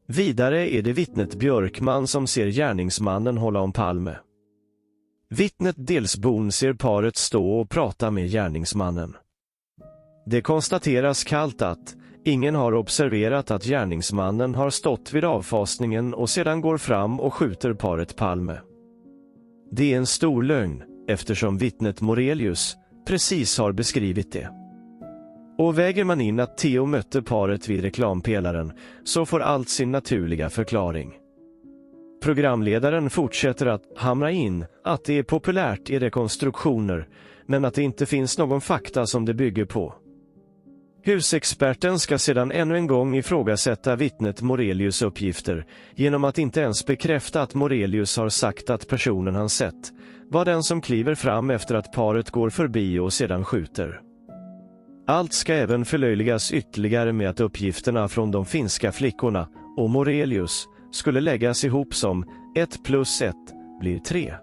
Speaker 5: Vidare är det vittnet Björkman som ser gärningsmannen hålla om Palme. Vittnet Delsborn ser paret stå och prata med gärningsmannen. Det konstateras kallt att ingen har observerat att gärningsmannen har stått vid avfasningen och sedan går fram och skjuter paret Palme. Det är en stor lögn, eftersom vittnet Morelius precis har beskrivit det. Och väger man in att Theo mötte paret vid reklampelaren så får allt sin naturliga förklaring. Programledaren fortsätter att hamra in att det är populärt i rekonstruktioner, men att det inte finns någon fakta som det bygger på. Husexperten ska sedan ännu en gång ifrågasätta vittnet Morelius uppgifter genom att inte ens bekräfta att Morelius har sagt att personen han sett var den som kliver fram efter att paret går förbi och sedan skjuter. Allt ska även förlöjligas ytterligare med att uppgifterna från de finska flickorna och Morelius skulle läggas ihop som 1 + 1 blir 3.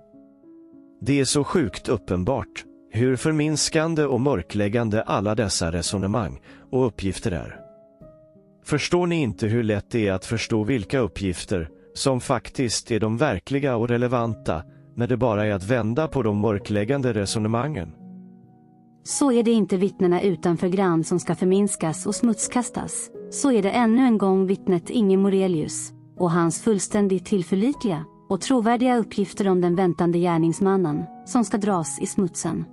Speaker 5: Det är så sjukt uppenbart hur förminskande och mörkläggande alla dessa resonemang och uppgifter är. Förstår ni inte hur lätt det är att förstå vilka uppgifter som faktiskt är de verkliga och relevanta när det bara är att vända på de mörkläggande resonemangen?
Speaker 13: Så är det inte vittnena utanför Grand som ska förminskas och smutskastas. Så är det ännu en gång vittnet Inge Morelius och hans fullständigt tillförlitliga och trovärdiga uppgifter om den väntande gärningsmannen som ska dras i smutsen.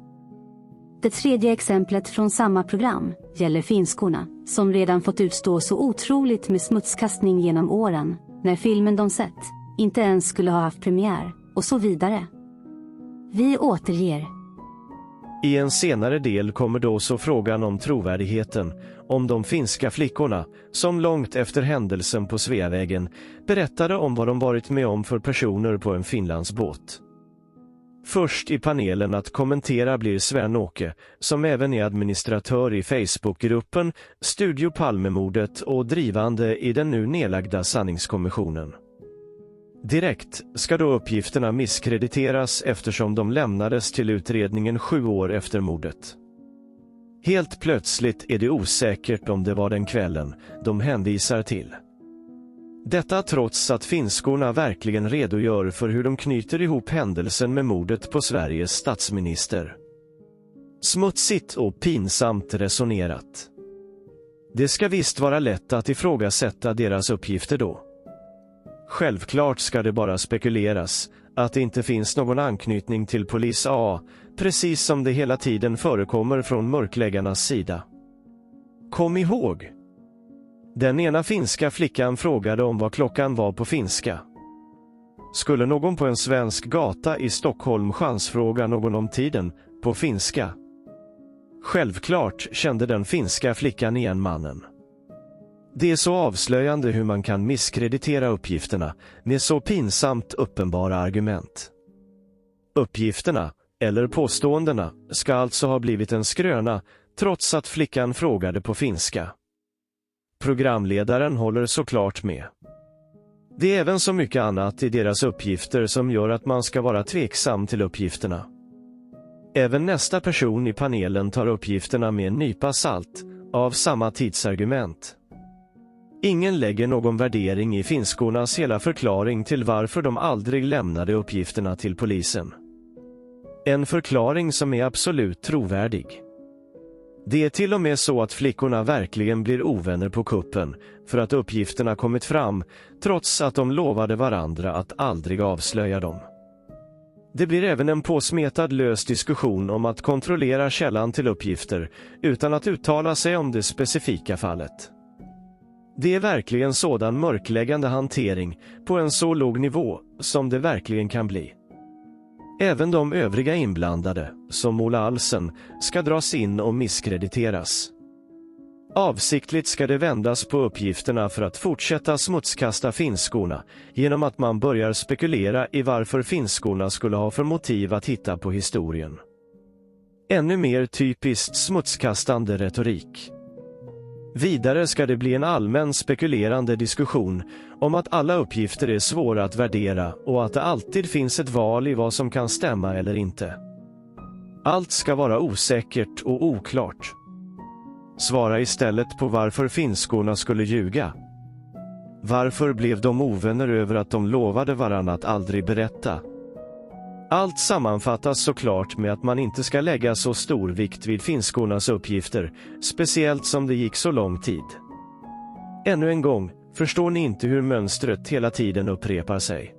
Speaker 13: Det tredje exemplet från samma program gäller finskorna som redan fått utstå så otroligt med smutskastning genom åren när filmen de sett inte ens skulle ha haft premiär och så vidare. Vi återger.
Speaker 5: I en senare del kommer då så frågan om trovärdigheten om de finska flickorna som långt efter händelsen på Sveavägen berättade om vad de varit med om för personer på en Finlandsbåt. Först i panelen att kommentera blir Sven-Åke, som även är administratör i Facebookgruppen Studio Palmemordet och drivande i den nu nedlagda sanningskommissionen. Direkt ska då uppgifterna misskrediteras eftersom de lämnades till utredningen 7 år efter mordet. Helt plötsligt är det osäkert om det var den kvällen de hänvisar till. Detta trots att finskorna verkligen redogör för hur de knyter ihop händelsen med mordet på Sveriges statsminister. Smutsigt och pinsamt resonerat. Det ska visst vara lätt att ifrågasätta deras uppgifter då. Självklart ska det bara spekuleras att det inte finns någon anknytning till polis A, precis som det hela tiden förekommer från mörkläggarnas sida. Kom ihåg! Den ena finska flickan frågade om vad klockan var på finska. Skulle någon på en svensk gata i Stockholm chansfråga någon om tiden på finska? Självklart kände den finska flickan igen mannen. Det är så avslöjande hur man kan misskreditera uppgifterna med så pinsamt uppenbara argument. Uppgifterna, eller påståendena, ska alltså ha blivit en skröna trots att flickan frågade på finska. Programledaren håller såklart med. Det är även så mycket annat i deras uppgifter som gör att man ska vara tveksam till uppgifterna. Även nästa person i panelen tar uppgifterna med en nypa salt, av samma tidsargument. Ingen lägger någon värdering i finskornas hela förklaring till varför de aldrig lämnade uppgifterna till polisen. En förklaring som är absolut trovärdig. Det är till och med så att flickorna verkligen blir ovänner på kuppen för att uppgifterna kommit fram trots att de lovade varandra att aldrig avslöja dem. Det blir även en påsmetad lös diskussion om att kontrollera källan till uppgifter utan att uttala sig om det specifika fallet. Det är verkligen sådan mörkläggande hantering på en så låg nivå som det verkligen kan bli. Även de övriga inblandade, som Ola Alsen, ska dras in och misskrediteras. Avsiktligt ska det vändas på uppgifterna för att fortsätta smutskasta finskorna genom att man börjar spekulera i varför finskorna skulle ha för motiv att hitta på historien. Ännu mer typiskt smutskastande retorik. Vidare ska det bli en allmän spekulerande diskussion om att alla uppgifter är svåra att värdera och att det alltid finns ett val i vad som kan stämma eller inte. Allt ska vara osäkert och oklart. Svara istället på varför finskorna skulle ljuga. Varför blev de ovänner över att de lovade varann att aldrig berätta? Allt sammanfattas såklart med att man inte ska lägga så stor vikt vid finskornas uppgifter, speciellt som det gick så lång tid. Ännu en gång, förstår ni inte hur mönstret hela tiden upprepar sig?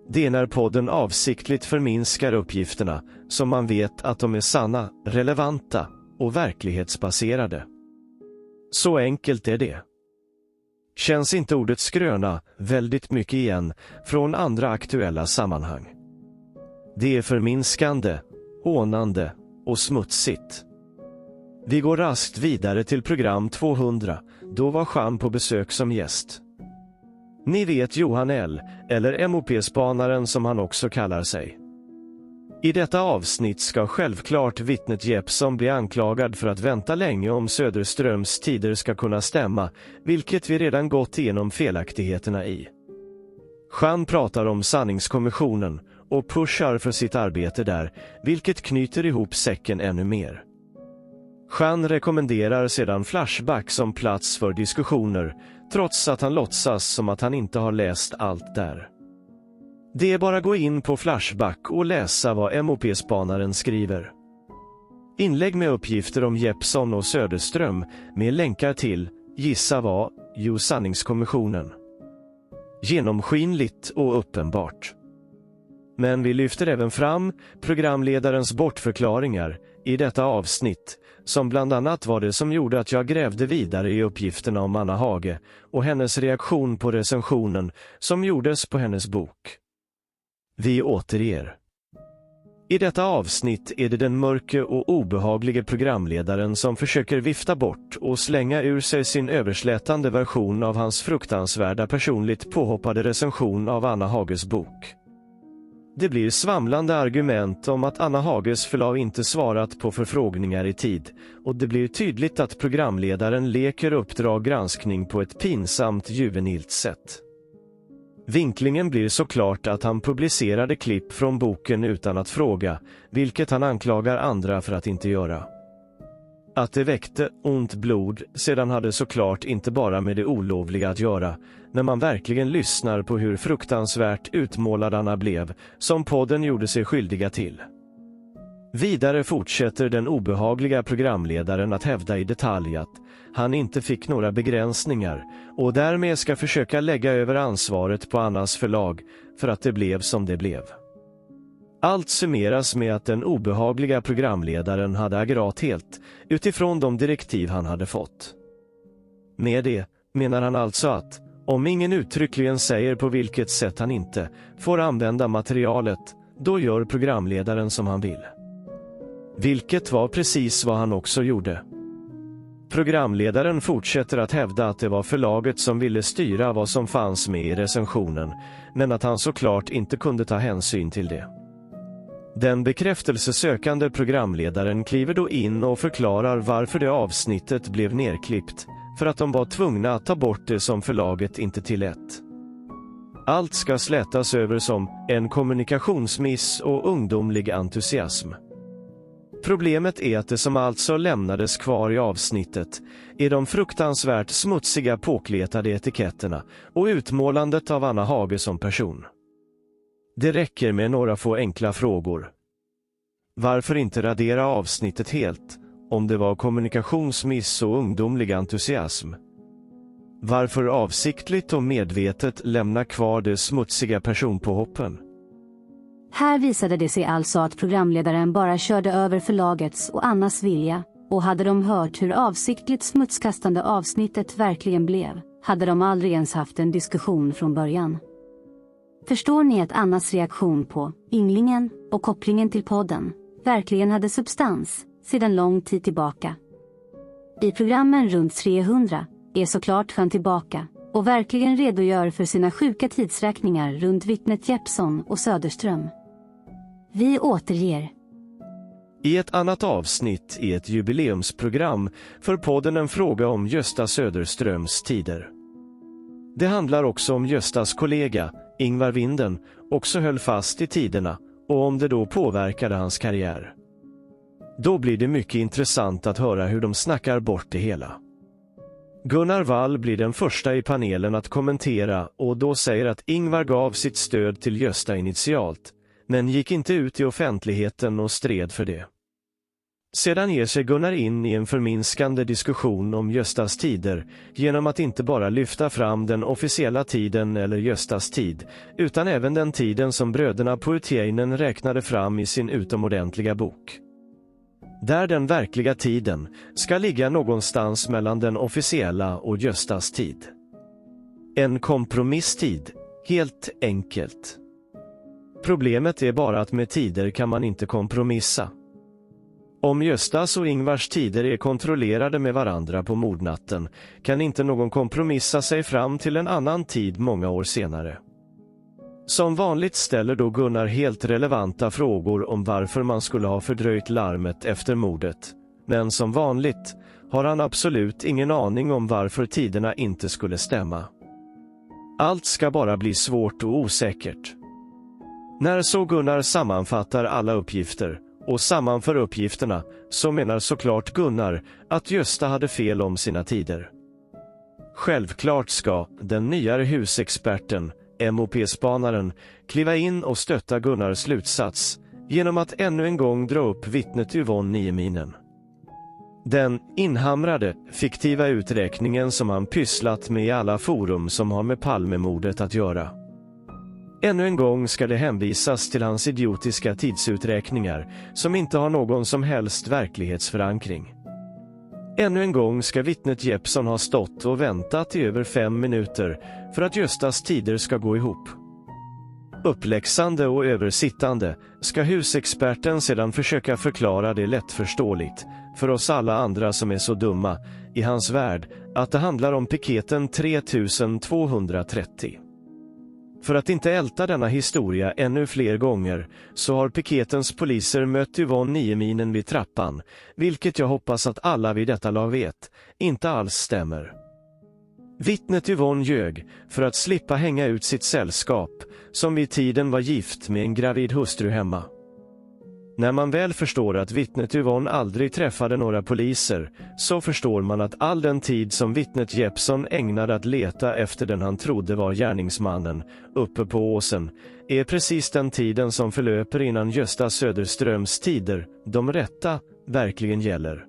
Speaker 5: Det är när podden avsiktligt förminskar uppgifterna som man vet att de är sanna, relevanta och verklighetsbaserade. Så enkelt är det. Känns inte ordet skröna väldigt mycket igen från andra aktuella sammanhang? Det är förminskande, hånande och smutsigt. Vi går raskt vidare till program 200, då var Jean på besök som gäst. Ni vet Johan L, eller MOP-spanaren som han också kallar sig. I detta avsnitt ska självklart vittnet Jeppsson bli anklagad för att vänta länge om Söderströms tider ska kunna stämma, vilket vi redan gått igenom felaktigheterna i. Jean pratar om sanningskommissionen och pushar för sitt arbete där, vilket knyter ihop säcken ännu mer. Jean rekommenderar sedan Flashback som plats för diskussioner, trots att han låtsas som att han inte har läst allt där. Det är bara att gå in på Flashback och läsa vad MOP-spanaren skriver. Inlägg med uppgifter om Jeppsson och Söderström med länkar till, gissa vad, sanningskommissionen. Genomskinligt och uppenbart. Men vi lyfter även fram programledarens bortförklaringar i detta avsnitt, som bland annat var det som gjorde att jag grävde vidare i uppgifterna om Anna Hage och hennes reaktion på recensionen som gjordes på hennes bok. Vi återger. I detta avsnitt är det den mörke och obehagliga programledaren som försöker vifta bort och slänga ur sig sin överslätande version av hans fruktansvärda personligt påhoppade recension av Anna Hages bok. Det blir svamlande argument om att Anna Hages förlag inte svarat på förfrågningar i tid, och det blir tydligt att programledaren leker Uppdrag granskning på ett pinsamt juvenilt sätt. Vinklingen blir såklart att han publicerade klipp från boken utan att fråga, vilket han anklagar andra för att inte göra. Att det väckte ont blod sedan hade såklart inte bara med det olovliga att göra, när man verkligen lyssnar på hur fruktansvärt utmålad Anna blev, som podden gjorde sig skyldiga till. Vidare fortsätter den obehagliga programledaren att hävda i detalj att han inte fick några begränsningar och därmed ska försöka lägga över ansvaret på Annas förlag för att det blev som det blev. Allt summeras med att den obehagliga programledaren hade agerat helt utifrån de direktiv han hade fått. Med det menar han alltså att, om ingen uttryckligen säger på vilket sätt han inte får använda materialet, då gör programledaren som han vill. Vilket var precis vad han också gjorde. Programledaren fortsätter att hävda att det var förlaget som ville styra vad som fanns med i recensionen, men att han såklart inte kunde ta hänsyn till det. Den bekräftelsesökande programledaren kliver då in och förklarar varför det avsnittet blev nerklippt, för att de var tvungna att ta bort det som förlaget inte tillät. Allt ska slätas över som en kommunikationsmiss och ungdomlig entusiasm. Problemet är att det som alltså lämnades kvar i avsnittet är de fruktansvärt smutsiga påkletade etiketterna och utmålandet av Anna Hage som person. Det räcker med några få enkla frågor. Varför inte radera avsnittet helt, om det var kommunikationsmiss och ungdomlig entusiasm? Varför avsiktligt och medvetet lämna kvar de smutsiga personpåhoppen?
Speaker 13: Här visade det sig alltså att programledaren bara körde över förlagets och Annas vilja, och hade de hört hur avsiktligt smutskastande avsnittet verkligen blev, hade de aldrig ens haft en diskussion från början. Förstår ni att Annas reaktion på ynglingen och kopplingen till podden verkligen hade substans sedan lång tid tillbaka? I programmen runt 300 är såklart han tillbaka och verkligen redogör för sina sjuka tidsräkningar runt vittnet Jeppsson och Söderström. Vi återger.
Speaker 5: I ett annat avsnitt i ett jubileumsprogram för podden en fråga om Gösta Söderströms tider. Det handlar också om Göstas kollega, Ingvar Winden, också höll fast i tiderna och om det då påverkade hans karriär. Då blir det mycket intressant att höra hur de snackar bort det hela. Gunnar Wall blir den första i panelen att kommentera och då säger att Ingvar gav sitt stöd till Gösta initialt, men gick inte ut i offentligheten och stred för det. Sedan ger sig Gunnar in i en förminskande diskussion om Göstas tider genom att inte bara lyfta fram den officiella tiden eller Göstas tid, utan även den tiden som bröderna Poetiainen räknade fram i sin utomordentliga bok. Där den verkliga tiden ska ligga någonstans mellan den officiella och Göstas tid. En kompromisstid, helt enkelt. Problemet är bara att med tider kan man inte kompromissa. Om Göstas och Ingvars tider är kontrollerade med varandra på mordnatten kan inte någon kompromissa sig fram till en annan tid många år senare. Som vanligt ställer då Gunnar helt relevanta frågor om varför man skulle ha fördröjt larmet efter mordet. Men som vanligt har han absolut ingen aning om varför tiderna inte skulle stämma. Allt ska bara bli svårt och osäkert. När så Gunnar sammanfattar alla uppgifter och sammanför uppgifterna, så menar såklart Gunnar att Gösta hade fel om sina tider. Självklart ska den nyare husexperten, MOP-spanaren, kliva in och stötta Gunnars slutsats genom att ännu en gång dra upp vittnet Yvonne Nieminen. Den inhamrade, fiktiva uträkningen som han pysslat med i alla forum som har med Palmemordet att göra. Ännu en gång ska det hänvisas till hans idiotiska tidsuträkningar som inte har någon som helst verklighetsförankring. Ännu en gång ska vittnet Jeppsson ha stått och väntat i över 5 minuter för att Göstas tider ska gå ihop. Uppläxande och översittande ska husexperten sedan försöka förklara det lättförståeligt för oss alla andra som är så dumma i hans värld att det handlar om piketen 3230. För att inte älta denna historia ännu fler gånger så har piketens poliser mött Yvonne Nieminen vid trappan, vilket jag hoppas att alla vid detta lag vet, inte alls stämmer. Vittnet Yvonne ljög för att slippa hänga ut sitt sällskap, som vid tiden var gift med en gravid hustru hemma. När man väl förstår att vittnet Yvonne aldrig träffade några poliser, så förstår man att all den tid som vittnet Jeppsson ägnade att leta efter den han trodde var gärningsmannen, uppe på åsen, är precis den tiden som förlöper innan Gösta Söderströms tider, de rätta, verkligen gäller.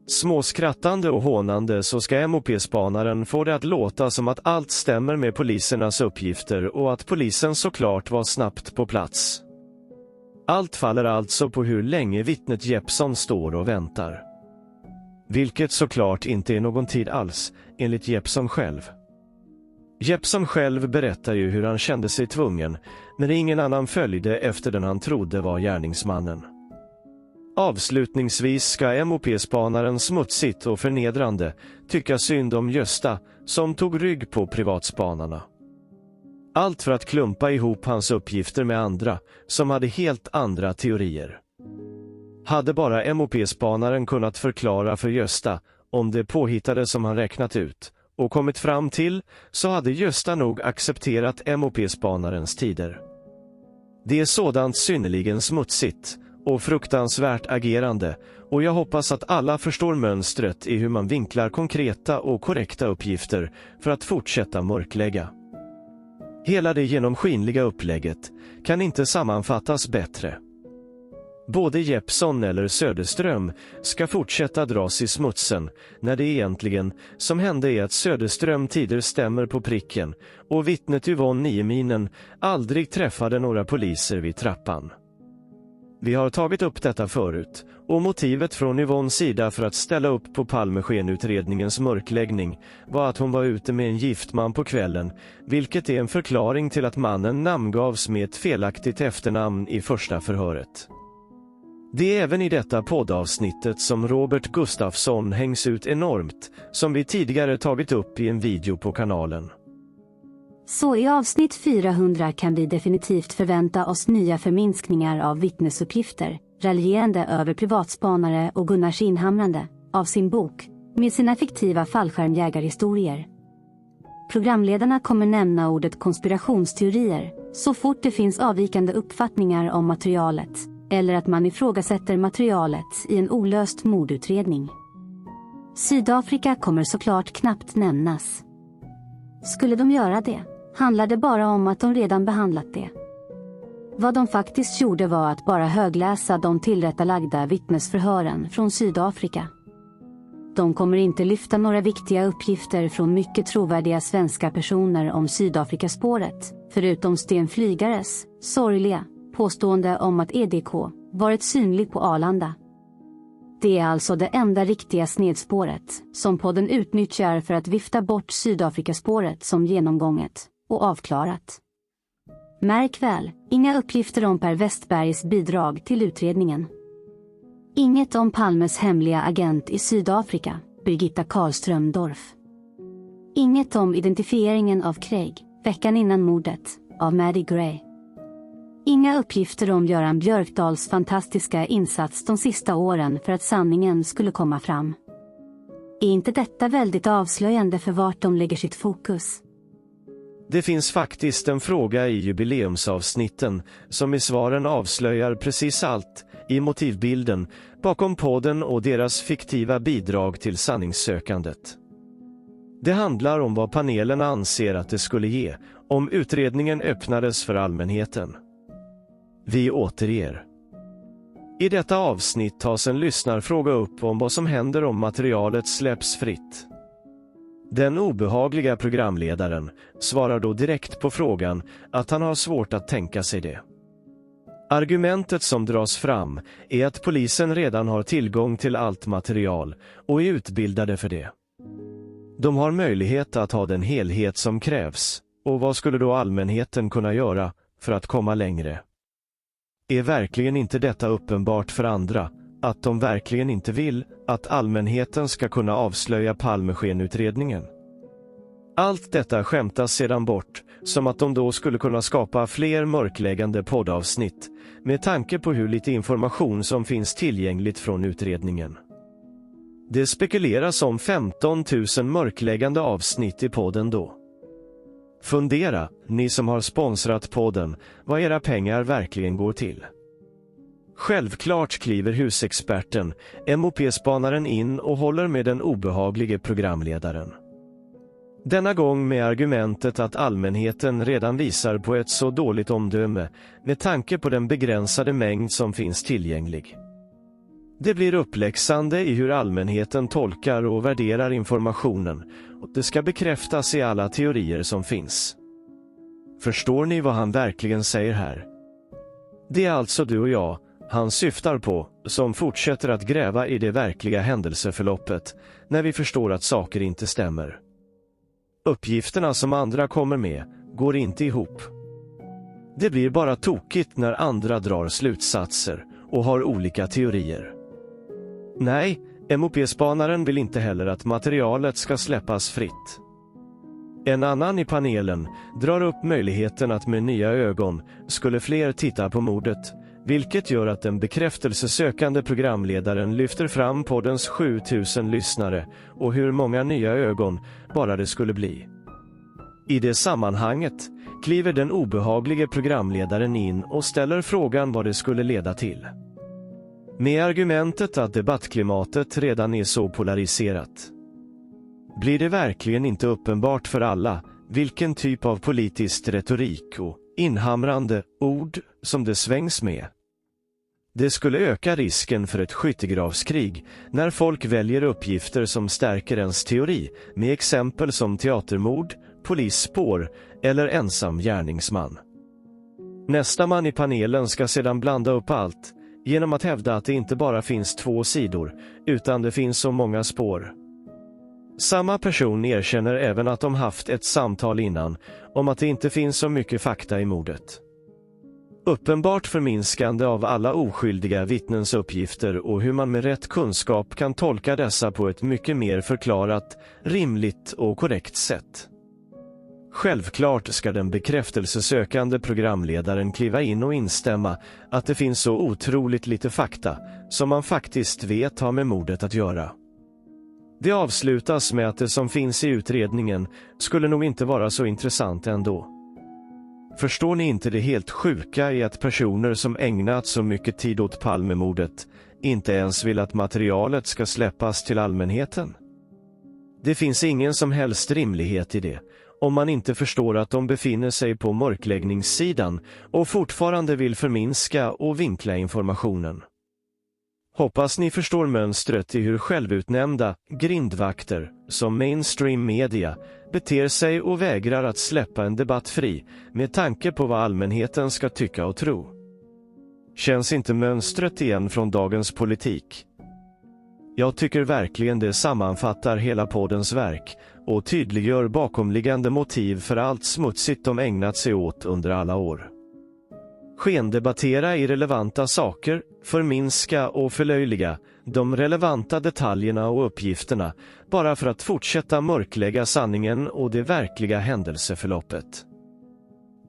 Speaker 5: Småskrattande och hånande så ska MOP-spanaren få det att låta som att allt stämmer med polisernas uppgifter och att polisen såklart var snabbt på plats. Allt faller alltså på hur länge vittnet Jeppsson står och väntar. Vilket såklart inte är någon tid alls, enligt Jeppsson själv. Jeppsson själv berättar ju hur han kände sig tvungen när ingen annan följde efter den han trodde var gärningsmannen. Avslutningsvis ska MOP-spanaren smutsigt och förnedrande tycka synd om Gösta som tog rygg på privatspanarna. Allt för att klumpa ihop hans uppgifter med andra som hade helt andra teorier. Hade bara MOP-spanaren kunnat förklara för Gösta om det påhittade som han räknat ut och kommit fram till, så hade Gösta nog accepterat MOP-spanarens tider. Det är sådant synnerligen smutsigt och fruktansvärt agerande, och jag hoppas att alla förstår mönstret i hur man vinklar konkreta och korrekta uppgifter för att fortsätta mörklägga. Hela det genomskinliga upplägget kan inte sammanfattas bättre. Både Jeppsson eller Söderström ska fortsätta dras i smutsen när det egentligen som hände är att Söderström tider stämmer på pricken och vittnet Yvonne Nieminen aldrig träffade några poliser vid trappan. Vi har tagit upp detta förut, och motivet från Yvonnes sida för att ställa upp på Palmeskenutredningens mörkläggning var att hon var ute med en gift man på kvällen, vilket är en förklaring till att mannen namngavs med ett felaktigt efternamn i första förhöret. Det är även i detta poddavsnittet som Robert Gustafsson hängs ut enormt, som vi tidigare tagit upp i en video på kanalen.
Speaker 13: Så i avsnitt 400 kan vi definitivt förvänta oss nya förminskningar av vittnesuppgifter, raljerande över privatspanare och Gunnars inhamrande av sin bok med sina fiktiva fallskärmjägarhistorier. Programledarna kommer nämna ordet konspirationsteorier så fort det finns avvikande uppfattningar om materialet, eller att man ifrågasätter materialet i en olöst mordutredning. Sydafrika kommer såklart knappt nämnas. Skulle de göra det, handlar det bara om att de redan behandlat det. Vad de faktiskt gjorde var att bara högläsa de tillrättalagda vittnesförhören från Sydafrika. De kommer inte lyfta några viktiga uppgifter från mycket trovärdiga svenska personer om Sydafrikaspåret, förutom Sten Flygares sorgliga påstående om att EDK varit synlig på Arlanda. Det är alltså det enda riktiga snedspåret som podden utnyttjar för att vifta bort Sydafrikaspåret som genomgånget och avklarat. Märk väl, inga uppgifter om Per Westbergs bidrag till utredningen. Inget om Palmes hemliga agent i Sydafrika, Birgitta Karlström Dorf. Inget om identifieringen av Craig, veckan innan mordet, av Maddie Gray. Inga uppgifter om Göran Björkdals fantastiska insats de sista åren för att sanningen skulle komma fram. Är inte detta väldigt avslöjande för vart de lägger sitt fokus?
Speaker 5: Det finns faktiskt en fråga i jubileumsavsnitten som i svaren avslöjar precis allt i motivbilden bakom podden och deras fiktiva bidrag till sanningssökandet. Det handlar om vad panelen anser att det skulle ge om utredningen öppnades för allmänheten. Vi återger. I detta avsnitt tas en lyssnarfråga upp om vad som händer om materialet släpps fritt. Den obehagliga programledaren svarar då direkt på frågan att han har svårt att tänka sig det. Argumentet som dras fram är att polisen redan har tillgång till allt material och är utbildade för det. De har möjlighet att ha den helhet som krävs, och vad skulle då allmänheten kunna göra för att komma längre? Är verkligen inte detta uppenbart för andra, att de verkligen inte vill att allmänheten ska kunna avslöja Palmeskenutredningen? Allt detta skämtas sedan bort, som att de då skulle kunna skapa fler mörkläggande poddavsnitt, med tanke på hur lite information som finns tillgängligt från utredningen. Det spekuleras om 15 000 mörkläggande avsnitt i podden då. Fundera, ni som har sponsrat podden, vad era pengar verkligen går till. Självklart kliver husexperten, MOP-spanaren in och håller med den obehaglige programledaren. Denna gång med argumentet att allmänheten redan visar på ett så dåligt omdöme med tanke på den begränsade mängd som finns tillgänglig. Det blir uppläxande i hur allmänheten tolkar och värderar informationen, och det ska bekräftas i alla teorier som finns. Förstår ni vad han verkligen säger här? Det är alltså du och jag han syftar på, som fortsätter att gräva i det verkliga händelseförloppet när vi förstår att saker inte stämmer. Uppgifterna som andra kommer med går inte ihop. Det blir bara tokigt när andra drar slutsatser och har olika teorier. Nej, MOP-spanaren vill inte heller att materialet ska släppas fritt. En annan i panelen drar upp möjligheten att med nya ögon skulle fler titta på mordet, vilket gör att den bekräftelsesökande programledaren lyfter fram poddens 7000 lyssnare och hur många nya ögon bara det skulle bli. I det sammanhanget kliver den obehaglige programledaren in och ställer frågan vad det skulle leda till. Med argumentet att debattklimatet redan är så polariserat. Blir det verkligen inte uppenbart för alla vilken typ av politisk retorik och inhamrande ord som det svängs med? Det skulle öka risken för ett skyttegravskrig när folk väljer uppgifter som stärker ens teori med exempel som teatermord, polisspår eller ensam gärningsman. Nästa man i panelen ska sedan blanda upp allt genom att hävda att det inte bara finns 2 sidor utan det finns så många spår. Samma person erkänner även att de haft ett samtal innan om att det inte finns så mycket fakta i mordet. Uppenbart förminskande av alla oskyldiga vittnens uppgifter och hur man med rätt kunskap kan tolka dessa på ett mycket mer förklarat, rimligt och korrekt sätt. Självklart ska den bekräftelsesökande programledaren kliva in och instämma att det finns så otroligt lite fakta som man faktiskt vet har med mordet att göra. Det avslutas med att det som finns i utredningen skulle nog inte vara så intressant ändå. Förstår ni inte det helt sjuka i att personer som ägnat så mycket tid åt Palmemordet inte ens vill att materialet ska släppas till allmänheten? Det finns ingen som helst rimlighet i det, om man inte förstår att de befinner sig på mörkläggningssidan och fortfarande vill förminska och vinkla informationen. Hoppas ni förstår mönstret i hur självutnämnda grindvakter, som mainstream media, beter sig och vägrar att släppa en debatt fri med tanke på vad allmänheten ska tycka och tro. Känns inte mönstret igen från dagens politik? Jag tycker verkligen det sammanfattar hela poddens verk och tydliggör bakomliggande motiv för allt smutsigt de ägnat sig åt under alla år. Skendebattera irrelevanta saker, förminska och förlöjliga de relevanta detaljerna och uppgifterna bara för att fortsätta mörklägga sanningen och det verkliga händelseförloppet.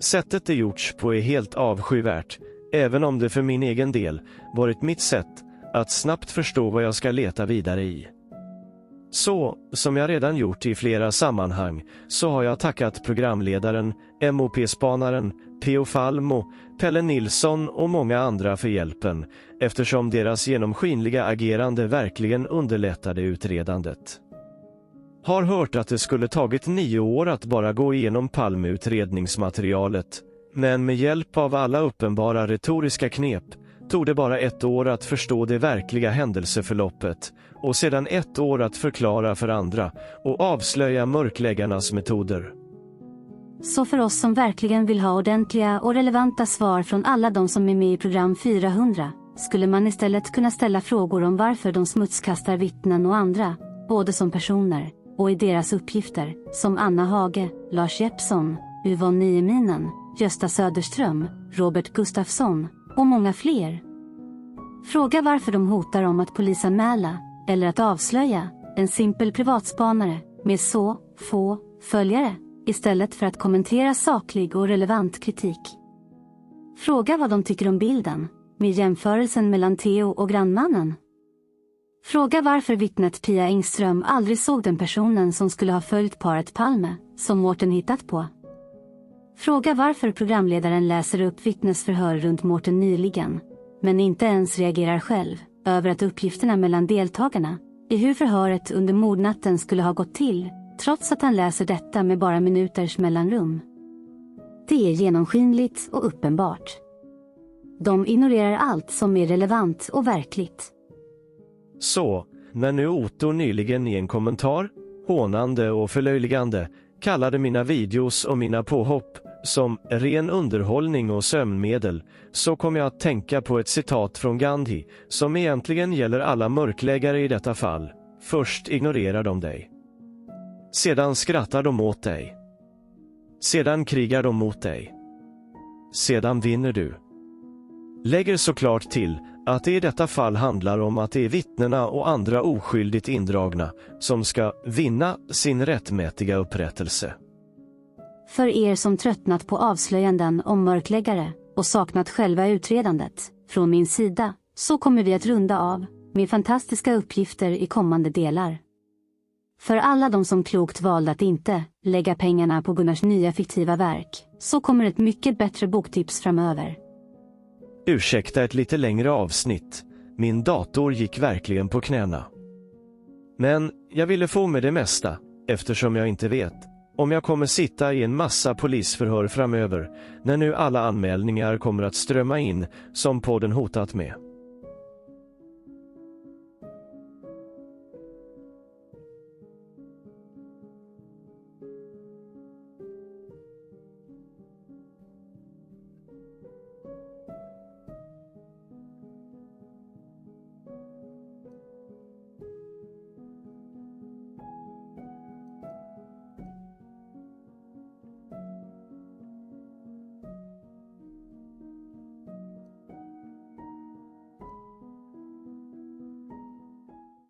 Speaker 5: Sättet det gjorts på är helt avskyvärt, även om det för min egen del varit mitt sätt att snabbt förstå vad jag ska leta vidare i. Så, som jag redan gjort i flera sammanhang, så har jag tackat programledaren, MOP-spanaren, P.O. Falmo, Pelle Nilsson och många andra för hjälpen, eftersom deras genomskinliga agerande verkligen underlättade utredandet. Har hört att det skulle tagit 9 år att bara gå igenom Palme-utredningsmaterialet, men med hjälp av alla uppenbara retoriska knep tog det bara 1 år att förstå det verkliga händelseförloppet och sedan 1 år att förklara för andra och avslöja mörkläggarnas metoder.
Speaker 13: Så för oss som verkligen vill ha ordentliga och relevanta svar från alla de som är med i program 400 skulle man istället kunna ställa frågor om varför de smutskastar vittnen och andra, både som personer och i deras uppgifter, som Anna Hage, Lars Jeppsson, Yvonne Nieminen, Gösta Söderström, Robert Gustafsson och många fler. Fråga varför de hotar om att polisanmäla eller att avslöja en simpel privatspanare med så få följare istället för att kommentera saklig och relevant kritik. Fråga vad de tycker om bilden med jämförelsen mellan Theo och grannmannen. Fråga varför vittnet Pia Engström aldrig såg den personen som skulle ha följt paret Palme, som Mårten hittat på. Fråga varför programledaren läser upp vittnesförhör runt Mårten nyligen, men inte ens reagerar själv över att uppgifterna mellan deltagarna i hur förhöret under mordnatten skulle ha gått till, trots att han läser detta med bara minuters mellanrum. Det är genomskinligt och uppenbart. De ignorerar allt som är relevant och verkligt.
Speaker 5: Så, när nu Otto nyligen i en kommentar, hånande och förlöjligande, kallade mina videos och mina påhopp som ren underhållning och sömnmedel, så kom jag att tänka på ett citat från Gandhi som egentligen gäller alla mörkläggare i detta fall. Först ignorerar de dig. Sedan skrattar de åt dig. Sedan krigar de mot dig. Sedan vinner du. Lägger såklart till att det i detta fall handlar om att det är vittnena och andra oskyldigt indragna som ska vinna sin rättmätiga upprättelse.
Speaker 13: För er som tröttnat på avslöjanden om mörkläggare och saknat själva utredandet, från min sida, så kommer vi att runda av med fantastiska uppgifter i kommande delar. För alla de som klokt valde att inte lägga pengarna på Gunnars nya fiktiva verk, så kommer ett mycket bättre boktips framöver.
Speaker 5: Ursäkta ett lite längre avsnitt, min dator gick verkligen på knäna. Men jag ville få med det mesta, eftersom jag inte vet om jag kommer sitta i en massa polisförhör framöver, när nu alla anmälningar kommer att strömma in som podden hotat med.